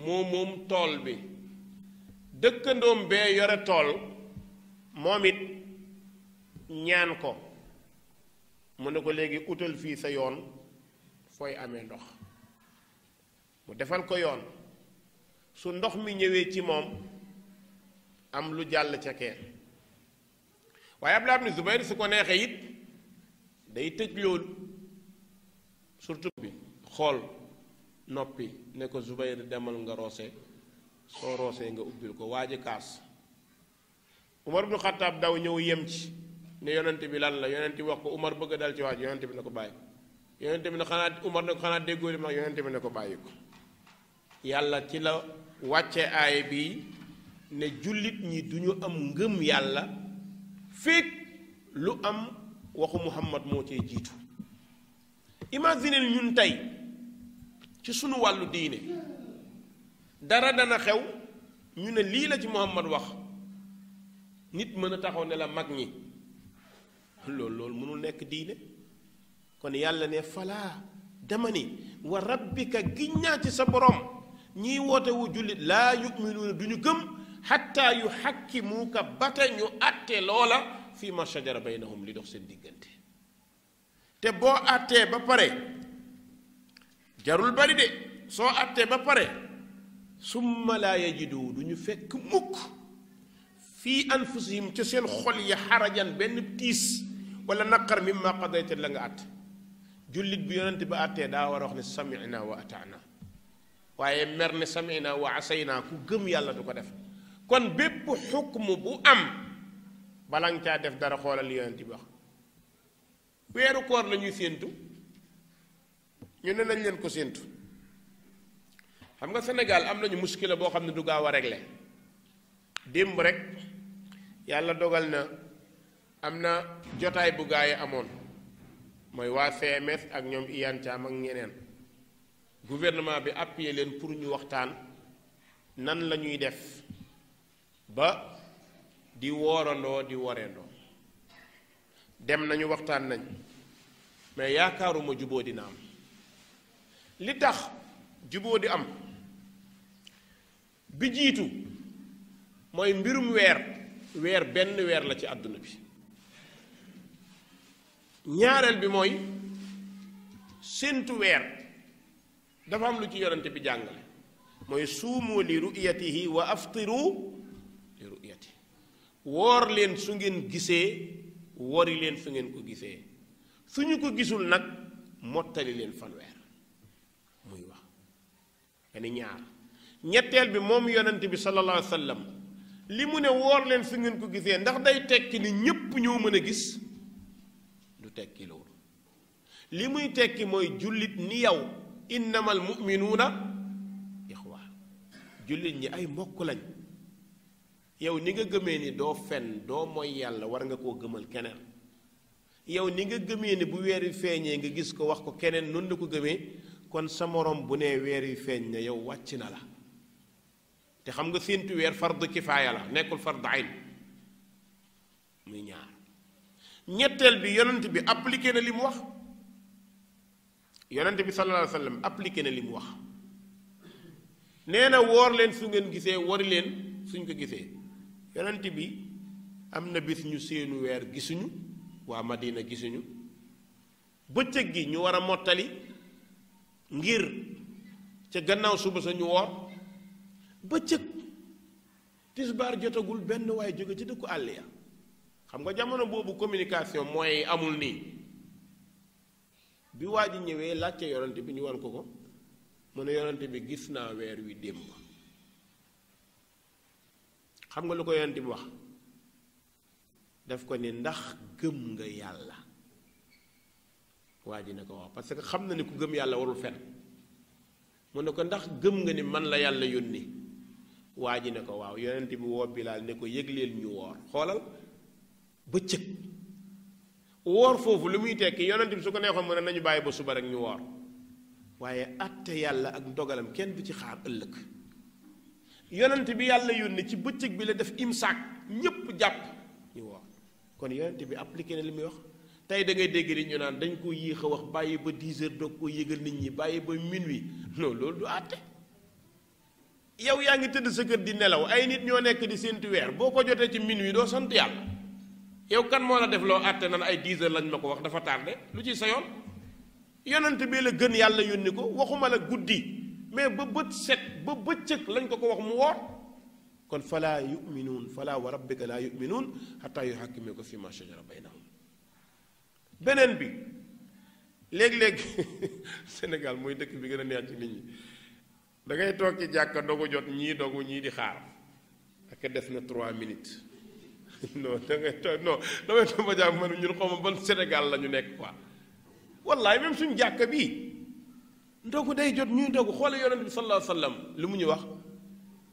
moom tool bi dëkkandoom bee yore tool moom it ñaan ko mu ne ko léegi utal fii sa yoon fooy amee ndox mu defal ko yoon su ndox mi ñëwee ci moom am lu jàll ca kee waaye Abdullah ibn Zubayr su ko neexee it day tëj loolu surtout bi xool noppi ne ko Zubayr demal nga roose soo roosee nga ubbil ko waa ji kaas Umar ibn Xattaab daw ñëw yem ci ne yonent bi lan la yonent bi wax ko Umar bëgg a dal ci waa ji yonent bi ne ko bàyyi ko yonent bi ne xanaa Umar ne ko xanaa déggoo li ma yonent bi ne ko bàyyi ko yàlla ci la wàcce aay bi ne jullit ñi duñu am ngëm yàlla fekk lu am waxu Muhammad moo cee jiitu imagine ñun tey ci sunu wàllu diine dara dana xew ñu ne lii la ci Muhammad wax nit mën a taxaw ne la mag ñi loolu mënul nekk diine kon yàlla ne falaa dama ni wa rabbika giññaa ci sa borom ñiy woote wu jullit laa yuminuuna du ñu gëm xatta yu xakkimuuka bate ñu àtte loola fii ma shajara baynahum li dox seen diggante te boo àttee ba pare jarul bari de soo àttee ba pare summa laa yajidu du ñu fekk mukk fii anfusihim ca seen xol yi xarajan benn tiis wala naqar mimma qadayta la nga àtt jullit bi yonent ba àttee daa war a wax ne samina wa ataana waaye mer ne samina wa asayna ku gëm yàlla du ko def kon bépp xukmu bu am bala nga caa def dara xoolal li yonent bi wax weeru koor la ñuy séentu ñu ne nañ leen ko séentu xam nga Sénégal am nañu muskila boo xam ne du gaaw a régler démb rek yàlla dogal na am na jotaay bu gaa yi amoon mooy waa CMS ak ñoom Iyane Thiam ak ñeneen gouvernement bi appuyé leen pour ñu waxtaan nan la ñuy def ba di woorandoo di woreendoo dem nañu waxtaan nañ mais yaakaaruma juboo dina am li tax juboo di am bi jiitu mooy mbirum weer benn weer la ci àdduna bi ñaareel bi mooy séntu weer dafa am lu ci yonente bi jàngale mooy suumu li ru'yatihi wa aftiru li ru'yatihi woor leen su ngeen gisee wori leen su ngeen ko gisee suñu ko gisul nag mottali leen fanweer muy wax nga ni ñaar ñetteel bi moom yonent bi sallallahu alayhi wa sallam li mu ne woor leen su ngeen ko gisee ndax day tekki ni ñépp ñoo mën a gis du tekki loolu li muy tekki mooy jullit ni yow innamal mu'minuuna ixwa jullit ñi ay mbokk lañ yow ni nga gëmee ni doo fen doo mooy yàlla war nga koo gëmal keneen yow ni nga gëmee ni bu weer wi feeñee nga gis ko wax ko keneen noonu la ko gëmee kon sa morom bu nee weer wi feeñ na yow wàcc na la te xam nga séentu weer fardu kifaaya la nekkul fardu ayn muy ñaar ñetteel bi yonent bi appliqué na li mu wax yonent bi sallallahu alayhi wa sallam appliqué na li mu wax nee na woor leen su ngeen gisee wori leen suñ ko gisee yonent bi am na bis ñu seenu weer gisuñu waa Madina gisuñu bëccëg gi ñu war a mottali ngir ca gannaaw suba sa ñu woor bëccëg tisbaar jotagul benn waaye jóge ci dëkku àll ya xam nga jamono boobu communication mooy amul nii bi waa ji ñëwee laajte yonent bi ñu wan ko ko mu ne yonent bi gis naa weer wi démb xam nga lu ko yonent bi wax daf ko ni ndax gëm nga yàlla waa ji ne ko wax parce que xam na ni ku gëm yàlla warul fen mu ne ko ndax gëm nga ni man la yàlla yónni waa ji ne ko waaw yonent bi woo Bilaal ne ko yëgleel ñu woor xoolal bëccëg woor foofu lu muy tekki yonent bi su ko neexoon mu ne nañu bàyyi ba suba rek ñu woor waaye atte yàlla ak ndogalam kenn du ci xaar ëllëg yonent bi yàlla yónni ci bëccëg bi la def imsaak ñépp jàpp ñu woor kon yonent bi appliqué na li muy wax tey da ngay dégg ni ñu naan dañ ko yéex a wax bàyyi ba 10 heures doog koo yëgal nit ñi bàyyi ba minuit non loolu du àtte yow yaa ngi tëdd sa kër di nelaw ay nit ñoo nekk di séentu weer boo ko jotee ci minuit doo sant yàlla yow kan moo la def loo àtte nan ay 10 heures lañ ma ko wax dafa tardé lu ci sa yoon yonent bi la gën yàlla yónni ko waxuma la guddi mais ba bët set ba bëccëg lañ ko wax mu woor kon falaa yuminuun falaa wa rabbika laa yuminuun xataa yuhakkimuuka fi ma shajara baynahum beneen bi léeg-léeg Sénégal mooy dëkk bi gën a neex ci nit ñi da ngay toog ci jàkka dogu jot ñii dogu ñii di xaar ak def na 3 minutes non da ngay toog non damay toog ba jàpp man ñun xaw ma ban Sénégal la ñu nekk quoi wallaay même suñu jàkka bii ndogu day jot ñuy dogu xoole yonent bi sallallahu alayhi wa sallam lu mu ñu wax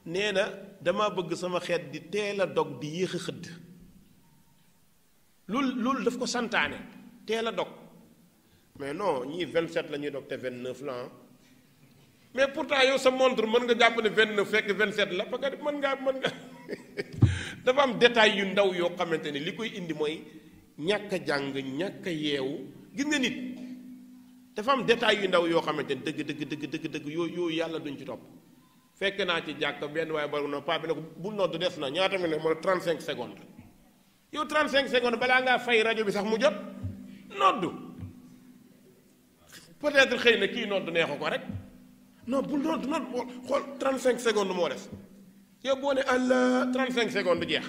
nee na dama bëgg sama xeet di teel a dog di yéex a xëdd loolu daf ko santaane teel a dog mais non ñii 27 la ñuy dog te 29 la mais pourtant yow sa montre mën nga jàpp ne 29 fekk 27 la parce que mën nga dafa am détail yu ndaw yoo xamante ni li koy indi mooy ñàkk a jàng ñàkk a yeewu gis nga nit dafa am détail yu ndaw yoo xamante ni dëgg yooyu yàlla duñ ci topp fekk naa ci jàkk benn waaye bari no paa bi ne ko bu nodd des na ñaata mi ne mo 35 secondes yow 35 secondes balaa ngaa fay rajo bi sax mu jot noddu peut-être xëy na kii nodd neexu ko rek non bu nodd xool 35 secondes moo des yow boo ne allah 35 secondes jeex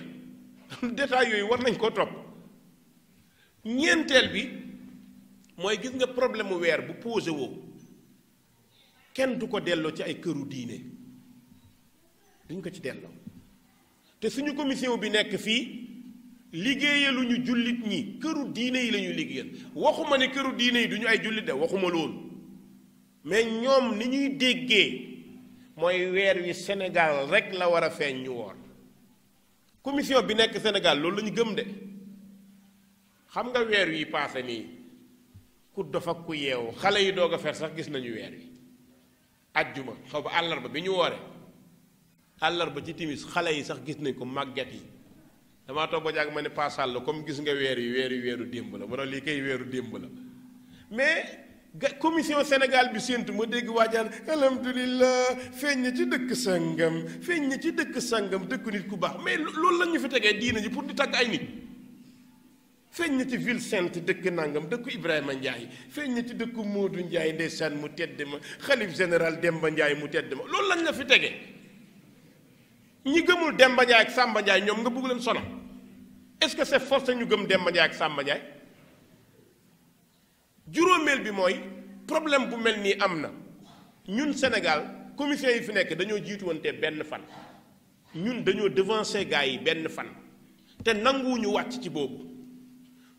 détail yooyu war nañ koo topp ñeenteel bi mooy gis nga problème mu weer bu posé woo kenn du ko delloo ci ay këru diine duñ ko ci delloo te suñu commission bi nekk fii liggéeyaluñu jullit ñi këru diine yi la ñuy liggéeyal waxuma ne këru diine yi duñu ay jullit de waxuma loolu mais ñoom ni ñuy déggee mooy weer wi Sénégal rek la war a feeñ ñu woor commission bi nekk Sénégal loolu la ñu gëm de xam nga weer wi paase nii ku dof ak ku yeewu xale yi doog a fer sax gis nañu weer wi ajjuma xaw ba àllarba bi ñu woore àllarba ci timis xale yi sax gis nañ ko màgget yi damaa toog ba jàgg ma ne paasal la comme gis nga weer yi weeru démb la wala lii kay weeru démb la mais commission Sénégal bi séentu ma dégg waajaan alhamdulillah feeñ na ci dëkk sangam feeñ na ci dëkk sangam dëkku nit ku baax mais loolu la ñu fi tegee diina ji pour di tagg ay nit feeñ na ci ville sainte dëkk nangam dëkku Ibrahima Ndiaye feeñ na ci dëkku Modou Ndiaye ndeysaan mu tedd ma xalif général Demba Ndiaye mu tedd ma loolu lañ la fi tegee ñi gëmul Demba Ndiaye ak Samba Ndiaye ñoom nga bëgg leen sonal est-ce que c'est forcé ñu gëm Demba Ndiaye ak Samba Ndiaye? juróomeel bi mooy problème bu mel nii am na ñun Sénégal commission yi fi nekk dañoo jiituwante benn fan, ñun dañoo devancer gars yi benn fan te nanguwuñu wàcc ci boobu.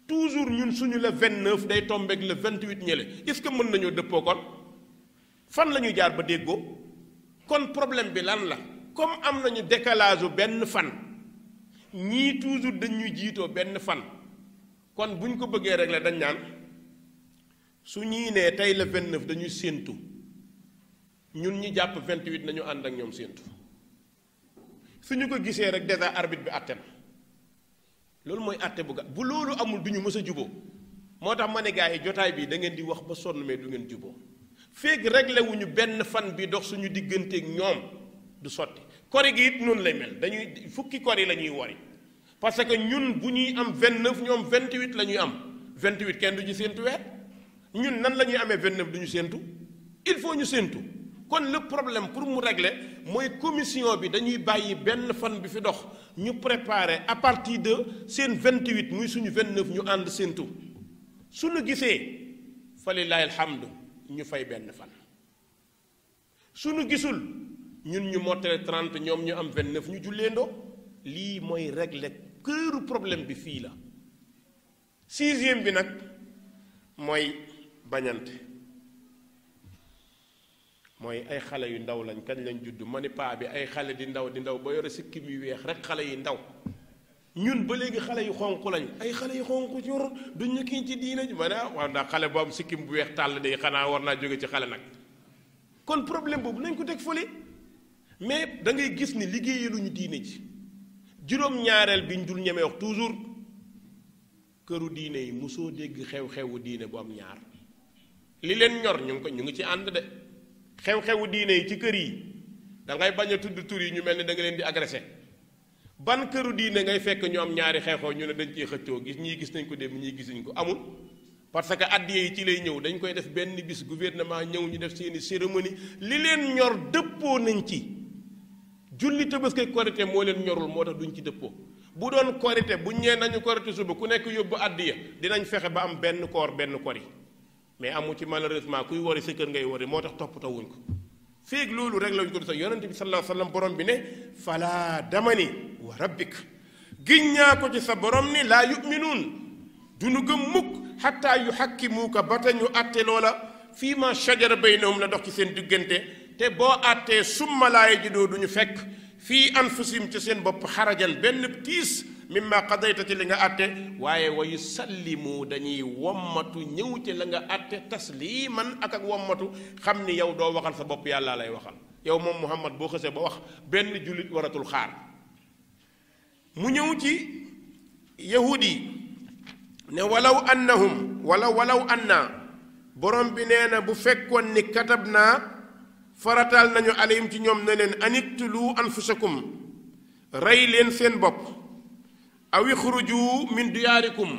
toujours ñun suñu le 29 day tombeeg le 28 ñële est-ce que mën nañoo dëppoo kon fan la ñuy jaar ba déggoo? kon problème bi lan la? comme am nañu décalage u benn fan, ñii toujours dañuy jiitoo benn fan, kon buñ ko bëggee régler dañ naan su ñii nee tey le 29 dañuy séentu, ñun ñi jàpp 28 nañu ànd ak ñoom séentu. suñu ko gisee rek déjà arbitre bi àtte na. loolu mooy àtte bu bu loolu amul du ñu mës a juboo. moo tax ma ne gars yi jotaay bi da ngeen di wax ba sonn mais du ngeen juboo feeg réglé wuñu benn fan bi dox suñu digganteeg ñoom du sotti. kori gi it noonu lay mel, dañuy fukki kori la ñuy wori parce que ñun bu ñuy am 29 ñoom 28 la ñuy am. 28 kenn du ñu séentu weer, ñun nan la ñuy amee 29 du ñu séentu? il faut ñu séentu. kon le problème pour mu régler mooy commission bi dañuy bàyyi benn fan bi fi dox ñu préparer à partir de seen 28 muy suñu 29 ñu ànd séentu. suñu gisee fa lillahi alhamdu ñu fay benn fan, suñu gisul ñun ñu mottale 30 ñoom ñu am 29 ñu julleendoo. lii mooy régler këru problème bi fii la. 6e bi nag mooy bañante. mooy ay xale yu ndaw lañ kañ lañ judd ma ni paa bi ay xale di ndaw ba yore sikkim yu weex rek xale yi ndaw. ñun ba léegi xale yu xonq lañ, ay xale yu xonq yor duñ ñu kii ci diina ji ma ne waaw ndax xale bu am sikkim bu weex tàll de xanaa war naa jóge ci xale nag. kon problème boobu nañ ko teg fële mais da ngay gis ni liggéeyaluñu diine ji. juróom-ñaareel bi ñu dul ñeme wax toujours këru diine yi mosoo dégg xew-xewu diine bu am ñaar. li leen ñor ñu ngi ci ànd de xew-xewu diine yi ci kër yi da ngay bañ a tudd tur yi ñu mel ni da nga leen di agressé. ban këru diine ngay fekk ñu am ñaari xew-xew ñu ne dañ cee xëccoo gis ñii gis nañ ko dem ñii gisuñ ko amul. parce que addiye yi ci lay ñëw dañ koy def benn bis gouvernement ñëw ñu def seeni cérémonie li leen ñor dëppoo nañ ci. julli Tabaski Korité moo leen ñorul moo tax duñ ci dëppoo. bu doon Korité buñ ñee nañu Korité suba ku nekk yóbbu addiya dinañ fexe ba am benn koor benn kori mais amu ci malheureusement kuy wari sa kër ngay wari moo tax toppatoo wuñ ko. féeg loolu rek lañ ko sax yonente bi sallallahu alayhi wa sallam borom bi ne fala damani wa rabbik giñ ñaa ko ci sa borom ni laa yuminuun du nu gëm mukk xataa yu xakkimuuka ba te ñu atte loola fii ma shajara baynahum la dox ci seen diggante te boo attee summa laa yajidoo du ñu fekk fii anfusihim ci seen bopp xarajan benn tiis mimma qadayta ci li nga atte waaye wa yusallimu dañuy wommatu ñëw ci la nga atte tasliman ak wommatu xam ni yow doo waxal sa bopp yàlla lay waxal. yow moom Muhammad boo xësee ba wax benn jullit waratul xaar. mu ñëw ci yahud yi ne walaw anna borom bi nee na bu fekkoon ni katab naa farataal nañu alayhim ci ñoom ne leen aniqtulu anfusakum rey leen seen bopp aw ixruju min diyaarikum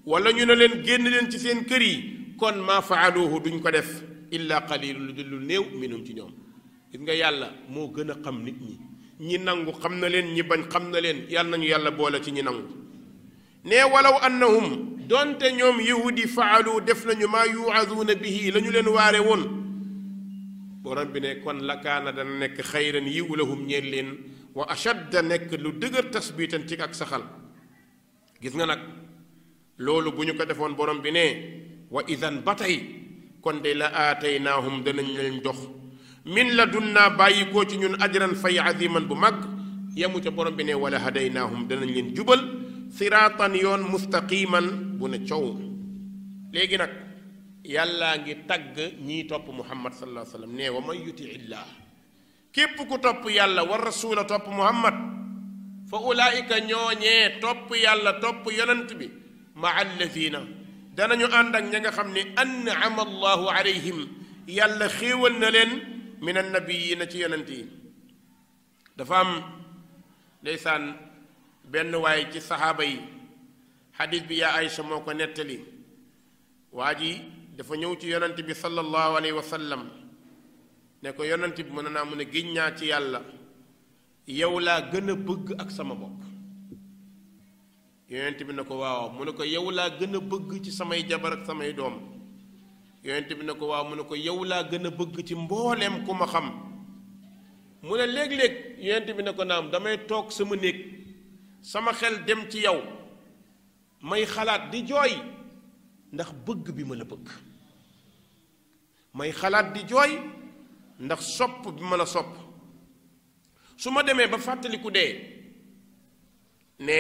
wala ñu ne leen génn leen ci seen kër yi kon maa faaluuhu duñ ko def illa qalil lu néew minum ci ñoom. gis nga yàlla moo gën a xam nit ñi nangu xam na leen ñi bañ xam na leen yàlla nañu yàlla boole ci ñi nangu. ne walaw annahum donte ñoom yahudi faalu def nañu maa yuazuuna bihi la ñu leen waare woon borom bi ne kon la kaana dana nekk xayran yiw lahum ñeel leen wa ashadda nekk lu dëgër tasbiitan ci ak saxal. gis nga nag loolu bu ñu ko defoon borom bi ne wa idan ba tey kon de la aataynaahum danañ leen jox min ladunnaa bàyyi koo ci ñun ajran fay aziman bu mag yemu ca borom bi ne wala hadaynaahum danañ leen jubal siraatan yoon mustaqiman bu ne coow. léegi nag yàllaa ngi tagg ñiy topp muhammad sallallahu alayhi wa sallam ne wa man yuti illah képp ku topp yàlla wa rasula topp muhammad fa ulaika ñooñee topp yàlla topp yonent bi maa alladina danañu ànd ak ña nga xam ne an'ama allahu alayhim yàlla xéewal na leen min annabiyina ci yonent yi. dafa am ndeysaan benn waay ci saxaaba yi xadis bi yaa Aysa moo ko nettali waa ji dafa ñëw ci yonent bi sallallahu alayhi wa sallam ne ko yonent bi mën naa mun a giñ ñaa ci yàlla yow laa gën a bëgg ak sama bopp. yonent bi ne ko waaw mu ne ko yow laa gën a bëgg ci samay jabar ak samay doom yonent bi ne ko waaw mu ne ko yow laa gën a bëgg ci mbooleem ku ma xam mu ne léeg-léeg yonent bi ne ko naam damay toog sama néeg sama xel dem ci yow may xalaat di jooy ndax bëgg bi ma la bëgg may xalaat di jooy ndax sopp bi ma la sopp su ma demee ba fàttaliku dee ne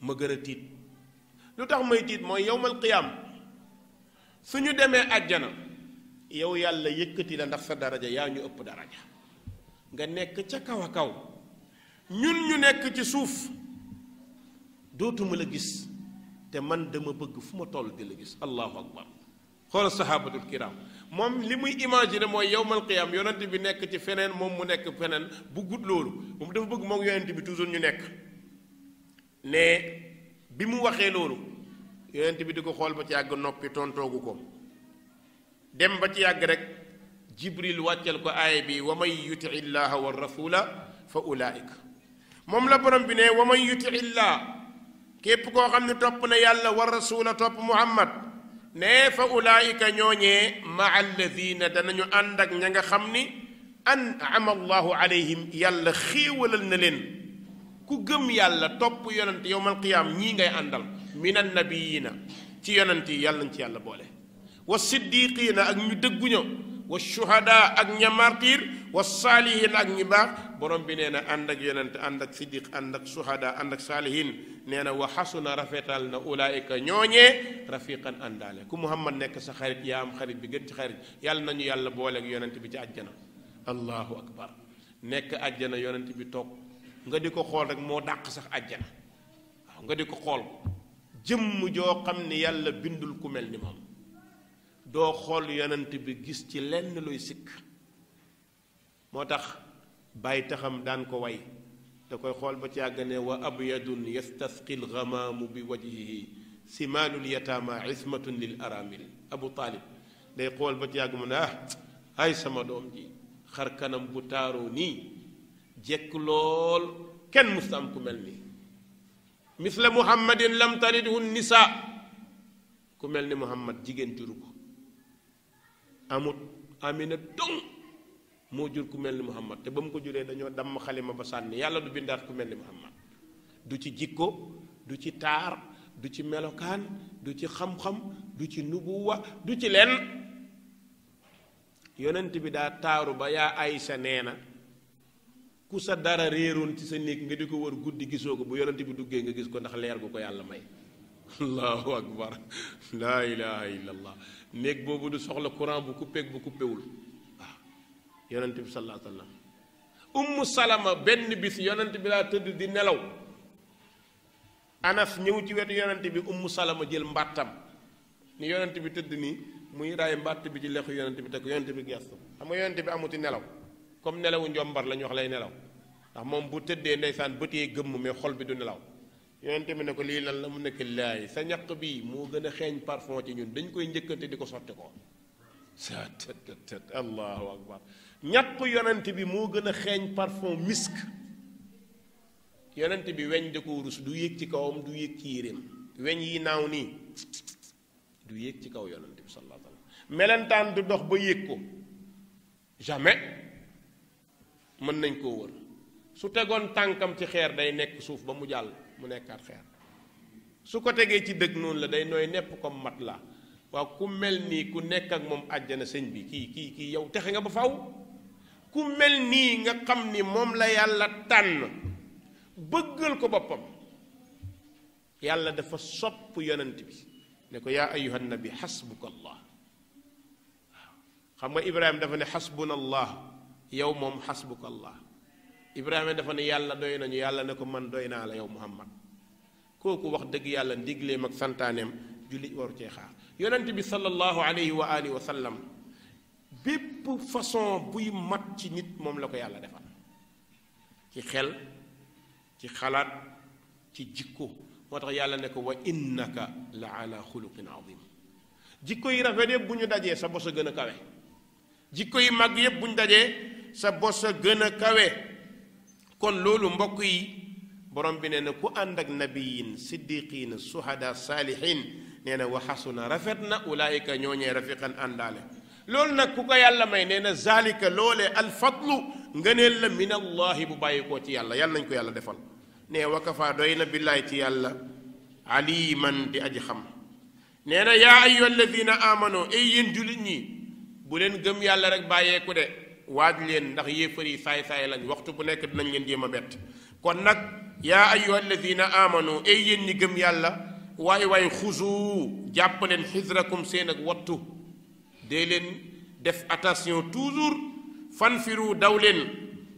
ma gën a tiit lu tax may tiit mooy yowmal qiyaam suñu demee àjjana yow yàlla yëkkati la ndax sa daraja yaa ñu ëpp daraja nga nekk ca kaw a kaw ñun ñu nekk ci suuf dootuma la gis te man dama bëgg fu ma toll di la gis allahu akbar xoolal sahabatul kiram moom li muy imaginer mooy yowmal qiyaam yonent bi nekk ci feneen moom mu nekk feneen bu gudd loolu moom dafa bëgg moom yonent bi toujours ñu nekk ne bi mu waxee loolu yonent bi di ko xool ba ci yàgg noppi tontoogu ko dem ba ci yàgg rek jibril wàccal ko aaya bi wa man yuti illaha wa rasula fa ulaika moom la borom bi ne wa man yuti illah képp koo xam ne topp na yàlla wa rasula topp muhammad ne fa ulaika ñooñee maa alladina danañu ànd ak ña nga xam ni an'ama allahu alayhim yàlla xéewalal na leen ku gëm yàlla topp yonent yowmal qiyaam ñii ngay àndal min annabiyina ci yonent yi yàlla nañ ci yàlla boole wa siddiqiina ak ñu dëgguño wa shuhada ak ña martir wa saalihin ak ñi baax borom bi nee na ànd ak yonent ànd ak siddiq ànd ak shuhada ànd ak saalihin nee na wa xasuna rafetal na ulaayika ñooñee rafiqan àndaale ku muhammad nekk sa xarit yaa am xarit bi gën ci xarit yàlla nañu yàlla booleeg yonent bi ci àjjana allahu akbar nekk àjjana yonent bi toog nga di ko xool rek moo dàq sax àjjana waaw nga di ko xool jëmm joo xam ne yàlla bindul ku mel ni moom doo xool yonent bi gis ci lenn luy sikk moo tax bàyyi taxam daan ko way da koy xool ba ci yàgg ne wa abyadun yastasqi lgamaamu bi wajhihi simaanul yataama ismatun lil aramil abu taalib day xool ba ci yàgg mu ne ay sama doom ji xar kanam bu taaroo nii jekk lool kenn musta am ku mel nii misla muhammadin lam talidhu nisa ku mel ni muhammad jigéen juru ko amut amina dong moo jur ku mel ni muhammad te ba mu ko juree dañoo damm xalima ba sànni yàlla du bindaat ku mel ni muhammad du ci jikko du ci taar du ci melokaan du ci xam-xam du ci nubuwa du ci lenn yonent bi daa taaru ba yaa aysa nee na ku sa dara réeroon ci sa néeg nga di ko wër guddi gisoo ko bu yonent bi duggee nga gis ko ndax leer gu ko yàlla may allahu akbar laa ilaha illa allah néeg boobu du soxla courant bu coupé bu coupéwul waaw yonent bi sallallahu alayhi wa sallam ummu salama benn bis yonent bi laa tëdd di nelaw anas ñëw ci wetu yonent bi ummu salama jël mbàttam ni yonent bi tëdd nii muy raay mbàtt bi ci lexu yonent bi te ko yonent bi gestu xam nga yonent bi amuti nelaw comme nelawu njombar la ñu wax lay nelaw ndax moom bu tëddee ndeysaan bët yee gëmm mais xol bi du nelaw yonent bi ne ko lii lan la mu nekk laay sa ñaq bi moo gën a xeeñ parfum ci ñun dañ koy njëkkante di ko sotti ko sa tët allahu akbar ñaq yonent bi moo gën a xeeñ parfum misk yonent bi weñ da ko rus du yéeg ci kawam du yéeg ci yéreem weñ yi naaw nii du yéeg ci kaw yonent bi sallallahu alayhi wa sallam melentaan du dox ba yéeg ko jamais mën nañ koo wër su tegoon tànkam ci xeer day nekk suuf ba mu jàll mu nekkaat xeer su ko tegee ci dëgg noonu la day nooy nepp comme mat la waaw ku mel nii ku nekk ak moom àjjana sëñ bi kii yow texe nga ba faw ku mel nii nga xam ni moom la yàlla tànn bëggal ko boppam yàlla dafa sopp yonent bi ne ko yaa ayyuhan nabi xasbuka allah waaw xam nga ibrahima dafa ne xasbuna allah yow moom xasbuka allah ibrahima dafa ne yàlla doy nañu yàlla ne ko man doy naa la yow muhammad kooku wax dëgg yàlla ndigleem ak santaaneem jullit waru cee xaar yonent bi sallallahu alayhi wa alihi wa sallam bépp façon buy mat ci nit moom la ko yàlla defal ci xel ci xalaat ci jikko moo tax yàlla ne ko wa innaka la ala xuluqin azim jikko yi rafet yëpp bu ñu dajee sa bos a gën a kawe jikko yi mag yëpp bu ñu dajee sa bos a gën a kawe kon loolu mbokk yi borom bi nee na ku ànd ak nabiyin siddiqin suhada saalihin nee na wa xasuna rafet na ulaayika ñooñee rafiqan àndaale loolu nag ku ko yàlla may nee na zalika loolee alfadlu ngëneel la min allahi bu bàyyi koo ci yàlla yàlla nañ ko yàlla defal nee wa kafa doy na billaay ci yàlla aliman di aji xam nee na yaa ayyuha alladina amano ay yéen jullit ñi bu leen gëm yàlla rek bàyyeeku de waaj leen ndax yéefar yi saay-saay lañ waxtu bu nekk dinañ leen jéem a bett kon nag yaa ayyuha alladina amano ay yéen ñi gëm yàlla waay xuzu jàpp leen xisrakum seen ak wattu dee leen def attention toujours fanfiru daw leen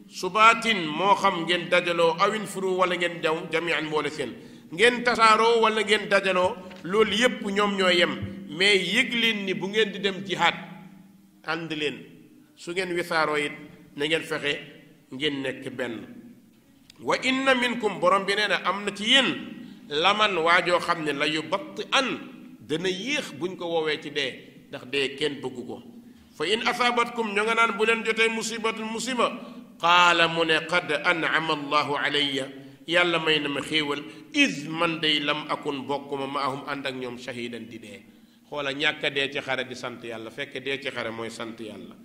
subaatin moo xam ngeen dajaloo awin firu wala ngeen daw jamian mboole seen ngeen tasaaroo wala ngeen dajaloo loolu yépp ñoom ñoo yem mais yëg leen ni bu ngeen di dem jihaad ànd leen su ngeen wisaaroo it na ngeen fexe ngeen nekk benn wa inna minkum borom bi nee na am na ci yéen laman waajoo xam ne la yu batt an dana yéex buñ ko woowee ci dee ndax dee kenn bëggu ko fa in asaabatkum ñoo nga naan bu leen jotee musibatul musiba qaala mu ne qad an'ama allahu alayya yàlla may na ma xéewal is man day lam akun bokkuma maahum ànd ak ñoom shahidan di dee xoola ñàkk a dee ci xare di sant yàlla fekk dee ci xare mooy sant yàlla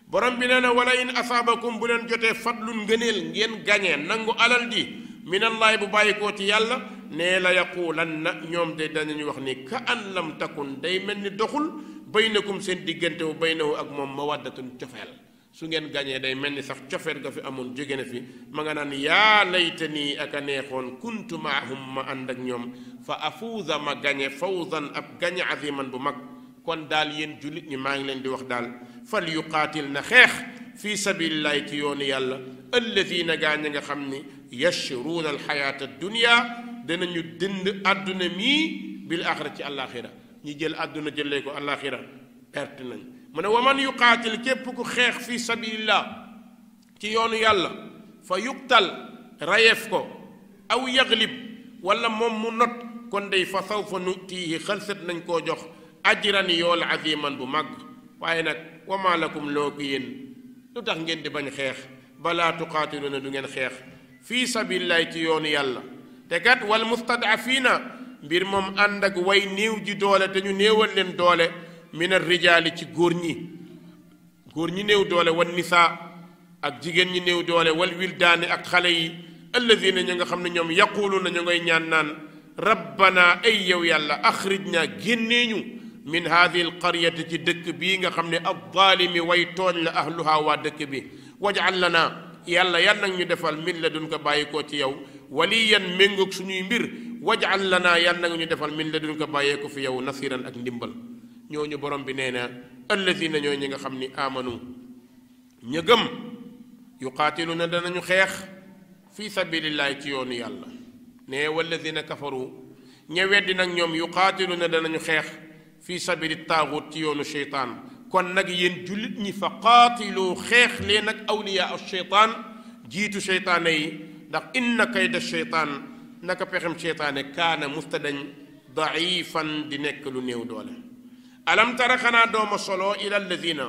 borom bi nee na wala in asaabakum bu leen jotee fadlun ngëneel ngeen gañee nangu alal ji minallahi bu bàyyi koo ci yàlla nee la yaqulanna ñoom de danañu wax ni ka an lam takun day mel ni doxul baynakum seen diggante wu baynahu ak moom mawaddatun cofeel su ngeen gañee day mel ni sax cofeel ga fi amoon jóge na fi ma nga naan yaa laytanii ak a neexoon kuntu maahum ma ànd ak ñoom fa afuuza ma gañe fawzan ab gañe aziman bu mag kon daal yéen jullit ñi maa ngi leen di wax daal fal yuqaatil na xeex fii sabilillahi ci yoonu yàlla alladina gaañ nga xam ni yashruuna alxayaata dunia danañu dënd àdduna mii bil axira ci àllaaxira ñi jël àdduna jëlee ko àllaaxira perte nañ mu ne wa man yuqaatil képp ku xeex fii sabilillah ci yoonu yàlla fa yuqtal rayeef ko aw yaglib wala moom mu not kon day fa sawfa nutiihi xalsat nañ koo jox ajran yool aziman bu mag waaye nag wa maa lakum loo ko yéen lu tax ngeen di bañ xeex balaa tuqaatiluna du ngeen xeex fii sabilillahi ci yoonu yàlla te kat wal mustad'afiina mbir moom ànd ak way néew ji doole te ñu néewal leen doole min ar-rijaali ci góor ñi néew doole wan nisaa ak jigéen ñi néew doole wal wildaani ak xale yi alladina ñi nga xam ne ñoom yaquluuna ñu ngay ñaan naan rabbana ay yow yàlla axrijna génneeñu min haadihi alqaryati ci dëkk bii nga xam ne azzaalimi way tooñ la ahluha waa dëkk bi waj'al lana yàlla yan nag ñu defal min ladunka bàyyi koo ci yow waliyan méngoog suñuy mbir waj'al lana yan nag ñu defal min ladunka bàyyee ko fi yow nasiran ak ndimbal ñooñu borom bi nee na alladina ñoo ñi nga xam ni amanu ña gëm yuqaatiluna danañu xeex fi sabilillahi ci yoonu yàlla ne walladina kafaru ña weddi nag ñoom yuqaatiluna danañu xeex fi sabili taaxut ci yoonu sheytaan kon nag yéen jullit ñi fa qaatilu xeex leen ak awliyaa sheytaan jiitu sheytaane yi ndax inna kayda sheytaan naka pexem sheytaane kaana mustadañ daifan di nekk lu néew doole alam tara xanaa dooma solo ila alladina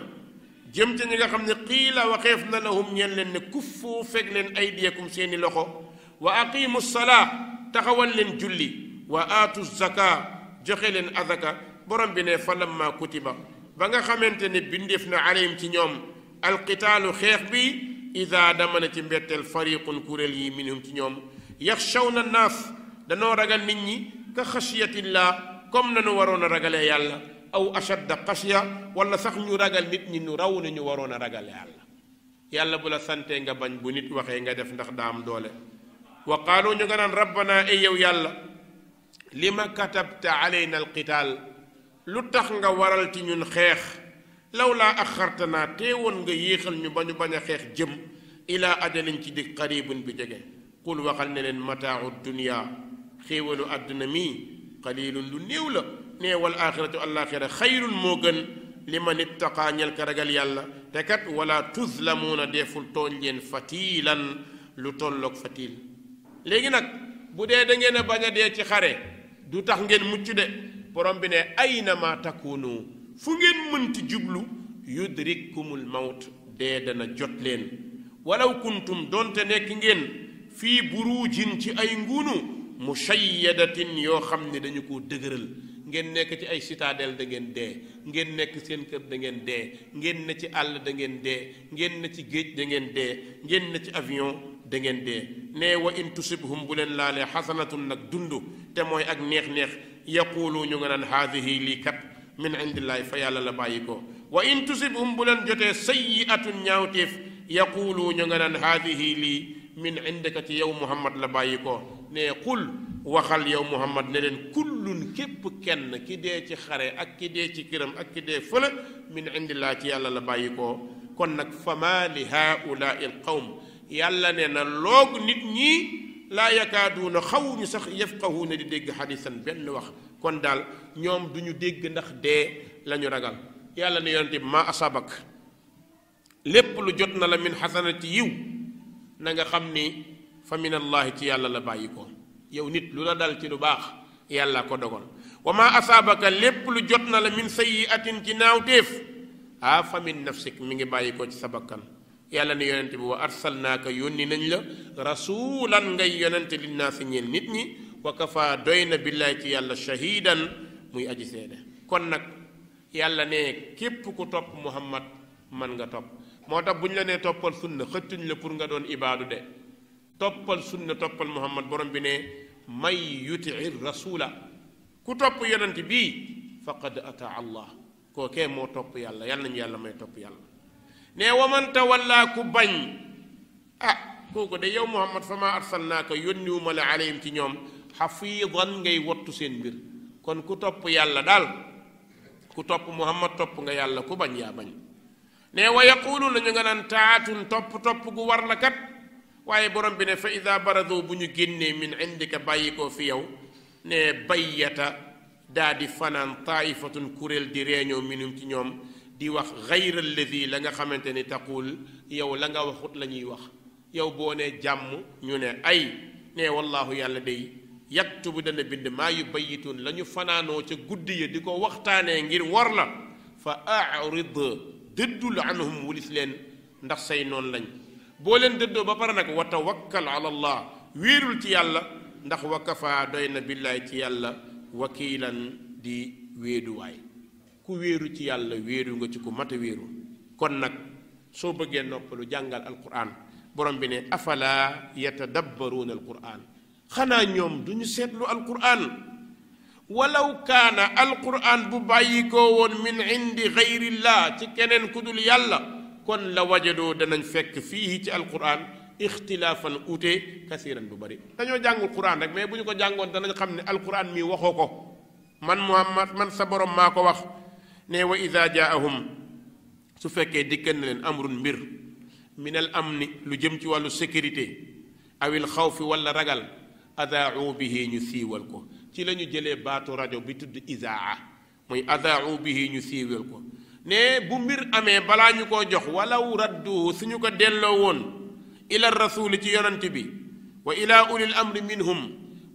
jëm ca ñi nga xam ne qiila waxeef na lahum ñeen leen ne kuffu fekk leen aydiyakum seeni loxo wa aqimu salaa taxawal leen julli wa aatu zaka joxe leen azaka borom bi ne falamma kutiba ba nga xamante ne bindeef na alayhim ci ñoom alqitaalu xeex bi ida dama na ci mbetteel fariqun kuréel yi minhum ci ñoom yaxshawna naas danoo ragal nit ñi ka xashiyatillah comme nanu waroon a ragalee yàlla aw ashadda xashiya wala sax ñu ragal nit ñi ñu raw na ñu waroon a ragal yàlla bu la santee nga bañ bu nit waxee nga def ndax daa am doole wa qaalu ñu nga naan rabbana ay yow yàlla lima katabta alayna alqitaal lu tax nga waral ci ñun xeex law laa axartanaa teewoon nga yéexal ñu ba ñu bañ a xeex jëm ilaa ajalin ci dig qaribun bi jege qul waxal ne leen mataau dunia xéewalu àdduna mii qalilun lu néew la nee wal axiratu alaxira xayrun moo gën li man ittaqaa ñel ka ragal yàlla te kat wala tuzlamuuna deful tooñ leen fatiilan lu tolloog fatiil léegi nag bu dee da ngeen a bañ a dee ci xare du tax ngeen mucc de borom bi ne aynama takunu fu ngeen mënti jublu yudrikkumul mawt dee dana jot leen walaw kuntum doonte nekk ngeen fii buruujin ci ay ngunu mushayyadatin yoo xam ne dañu ko dëgëral ngeen nekk ci ay citadelle da ngeen dee ngeen nekk seen kër da ngeen dee ngeen ne ci àll da ngeen dee ngeen ne ci géej da ngeen dee ngeen ne ci avion da ngeen dee ne wa in tusibhum bu leen laalee xasanatun nag dund te mooy ak neex-neex yaqulu ñu nga naan haadihi lii kat min indillahi fa yàlla la bàyyi ko wa in tusibhum bu leen jotee sayyi'atun ñaawteef yaqulu ñu nga naan haadihi lii min indika ci yow muhammad la bàyyi ko ne qul waxal yow muhammad ne leen kullun képp kenn ki dee ci xare ak ki dee ci këram ak ki dee fële min indillah ci yàlla la bàyyi ko kon nag fama li haulaai al qawm yàlla ne na loogu nit ñi laa yakaaduuna xawuñu sax yafqahuuna di dégg xadisan benn wax kon daal ñoom duñu dégg ndax dee la ñu ragal yàlla ne yonente bi maa asabak lépp lu jot na la min xasanati yiw na nga xam ni fa min allahi ci yàlla la bàyyi ko yow nit lu la dal ci lu baax yàlla ko dogal wa maa asaabaka lépp lu jot na la min sayyi'atin ci naawteef fa min nafsik mi ngi bàyyi ko ci sa bakkan yàlla ne yonente bi wa arsalnaaka yónni nañ la rasulan ngay yonente linnaasi ñeel nit ñi wa kafa doy na billahi ci yàlla shahidan muy aji seede kon nag yàlla ne képp ku topp muhammad man nga topp moo tax bu ñu la nee toppal sunna xëttuñ la pour nga doon ibaadu de toppal sunna toppal muhammad borom bi ne may yutii rasula ku topp yonent bii faqad ataa allah kookee moo topp yàlla yàlla nañu yàlla may topp yàlla ne waman tawalla ku bañ kooku de yow muhammad fa ma arsalnaaka yónniwuma la alayhim ci ñoom xafiidan ngay wattu seen mbir kon ku topp yàlla daal ku topp muhammad topp nga yàlla ku bañ yaa bañ ne wa yaquluuna ñu nga naan taatun topp gu war la kat waaye borom bi ne fa ida baradu bu ñu génnee min indika bàyyi koo fi yow ne bayyata daa di fanaan taifatun kuréel di réeñoo minum ci ñoom di wax gayra alladi la nga xamante ni taqul yow la nga waxut la ñuy wax yow boo ne jàmm ñu ne ay ne wallahu yàlla day yaktubu dana bind maa yubayituun la ñu fanaanoo ca guddi ya di ko waxtaanee ngir war la fa arid dëddul anhum wulis leen ndax say noonu lañ boo leen dëddoo ba pare nag wa tawakkal ala allah wéerul ci yàlla ndax wa kafa doy na billaay ci yàlla wakiilan di wéeduwaay ku wéeru ci yàlla wéeru nga ci ku mat a wéeru kon nag soo bëggee noppalu jàngal alquran borom bi ne afala yatadabbaruuna alquran xanaa ñoom duñu seetlu alquran walaw kaana alquran bu bàyyi koo woon min indi gayrillah ci keneen ku dul yàlla kon la wajadoo danañ fekk fii ci alquran ixtilaafan ute kasiran bu bari dañoo jàngul quran rek mais bu ñu ko jàngoon danañ xam ne alquran mii waxoo ko man muhammad man sa borom maa ko wax ne wa ida jaahum su fekkee dikkal na leen amrun mbir min al amni lu jëm ci wàllu sécurité awil xawfi wala ragal adaau bihi ñu siiwal ko ci la ñu jëlee baatu rajo bi tudd izaa muy adaau bihi ñu siiwal ko ne bu mbir amee balaa ñu koo jox walaw radduhu suñu ko delloo woon ila rasuli ci yonant bi wa ila ulil amri minhum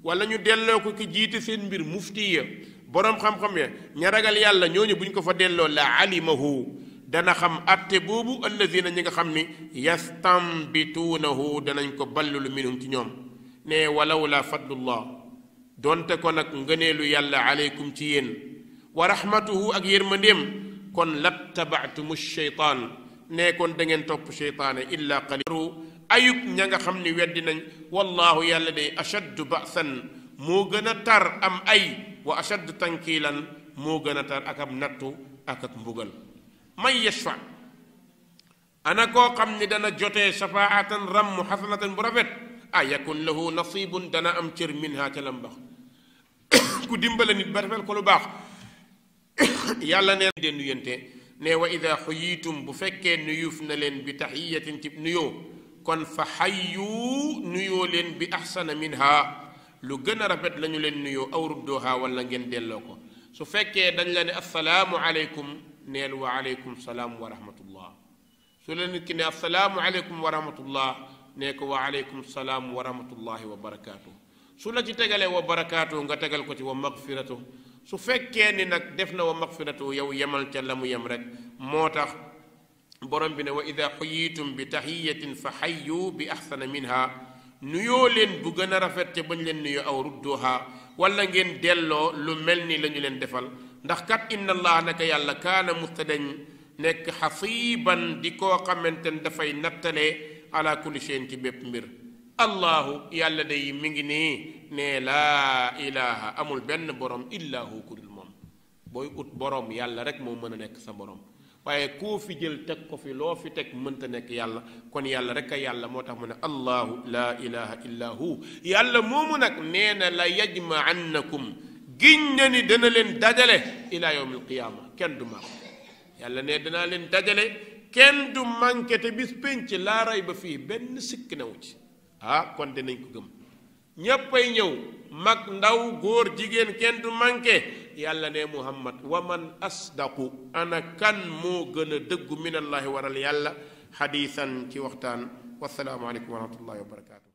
wala ñu delloo ko ki jiite seen mbir mufti ya boroom xam-xam ya ña ragal yàlla ñooñu bu ñu ko fa delloo la alimahu dana xam atte boobu alladina ñi nga xam ni yastambituunahu danañ ko ballulu minhum ci ñoom ne walaw la fadlullah donte ko nag ngëneelu yàlla aleykum ci yéen wa rahmatuhu ak yërmandeem kon lattabatumu sheytaan ne kon da ngeen topp sheytaane illa qalilu ayub ña nga xam ni weddi nañ wallahu yàlla day ashaddu ba'san moo gën a tar am ay wa ashaddu tankiilan moo gën a tar ak am nattu ak ak mbugal man yashfa ana koo xam ni dana jotee shafaatan ramm xasanatan bu rafet yakun lahu nasibun dana am cër minha ca lam bax ku dimbale nit ba defal ko lu baax yàlla neen dee nuyante ne wa ida xuyitum bu fekkee nuyuuf na leen bi taxiyatin ci nuyoo kon fa xayyu nuyoo leen bi axsana minha lu gën a rafet la ñu leen nuyoo aw ruddooha wala ngeen delloo ko su fekkee dañ la ne assalaamu aleykum neel wa aleykum salaam wa rahmatullah su la nit ki ne assalaamu aleykum wa rahmatullah nee ko wa aleykum salaam wa rahmatullahi wa barakaatu su la ci tegalee wa barakaatu nga tegal ko ci wa magfiratu su fekkee ni nag def na wa magfiratu yow yemal ca la mu yem rek moo tax borom bi ne wa ida xuyitum bi taxiyatin fa xayyu bi axsana minha nuyoo leen bu gën a rafet te bañ leen nuyoo aw rudduha wala ngeen delloo lu mel ni la ñu leen defal ndax kat inna allah naka yàlla kaana mustadañ nekk xasiiban di koo xamante ne dafay nattale ala kulli shay'in ci bépp mbir allahu yàlla day mi ngi nii ne laa ilaha amul benn borom illa hu ku dul moom booy ut borom yàlla rek moo mën a nekk sa borom waaye koo fi jël teg ko fi loo fi teg mënta nekk yàlla kon yàlla rek a yàlla moo tax mu ne allahu laa ilaha illa hu yàlla moomu nag nee na la yajma'annakum giñ na ni dana leen dajale ila yawm alqiyaama kenn du manqué yàlla ne danaa leen dajale kenn du manqué te bis pénc laa ray ba fii benn sikk newu ci kon dinañ ko gëm ñéppay ñëw mag ndaw góor jigéen kenn du manqué yàlla ne muhammad wa man asdaqu ana kan moo gën a dëggu minallahi waral yàlla xadiisan ci waxtaan wasalaamu aleykum wa rahmatullahi wa barakaatu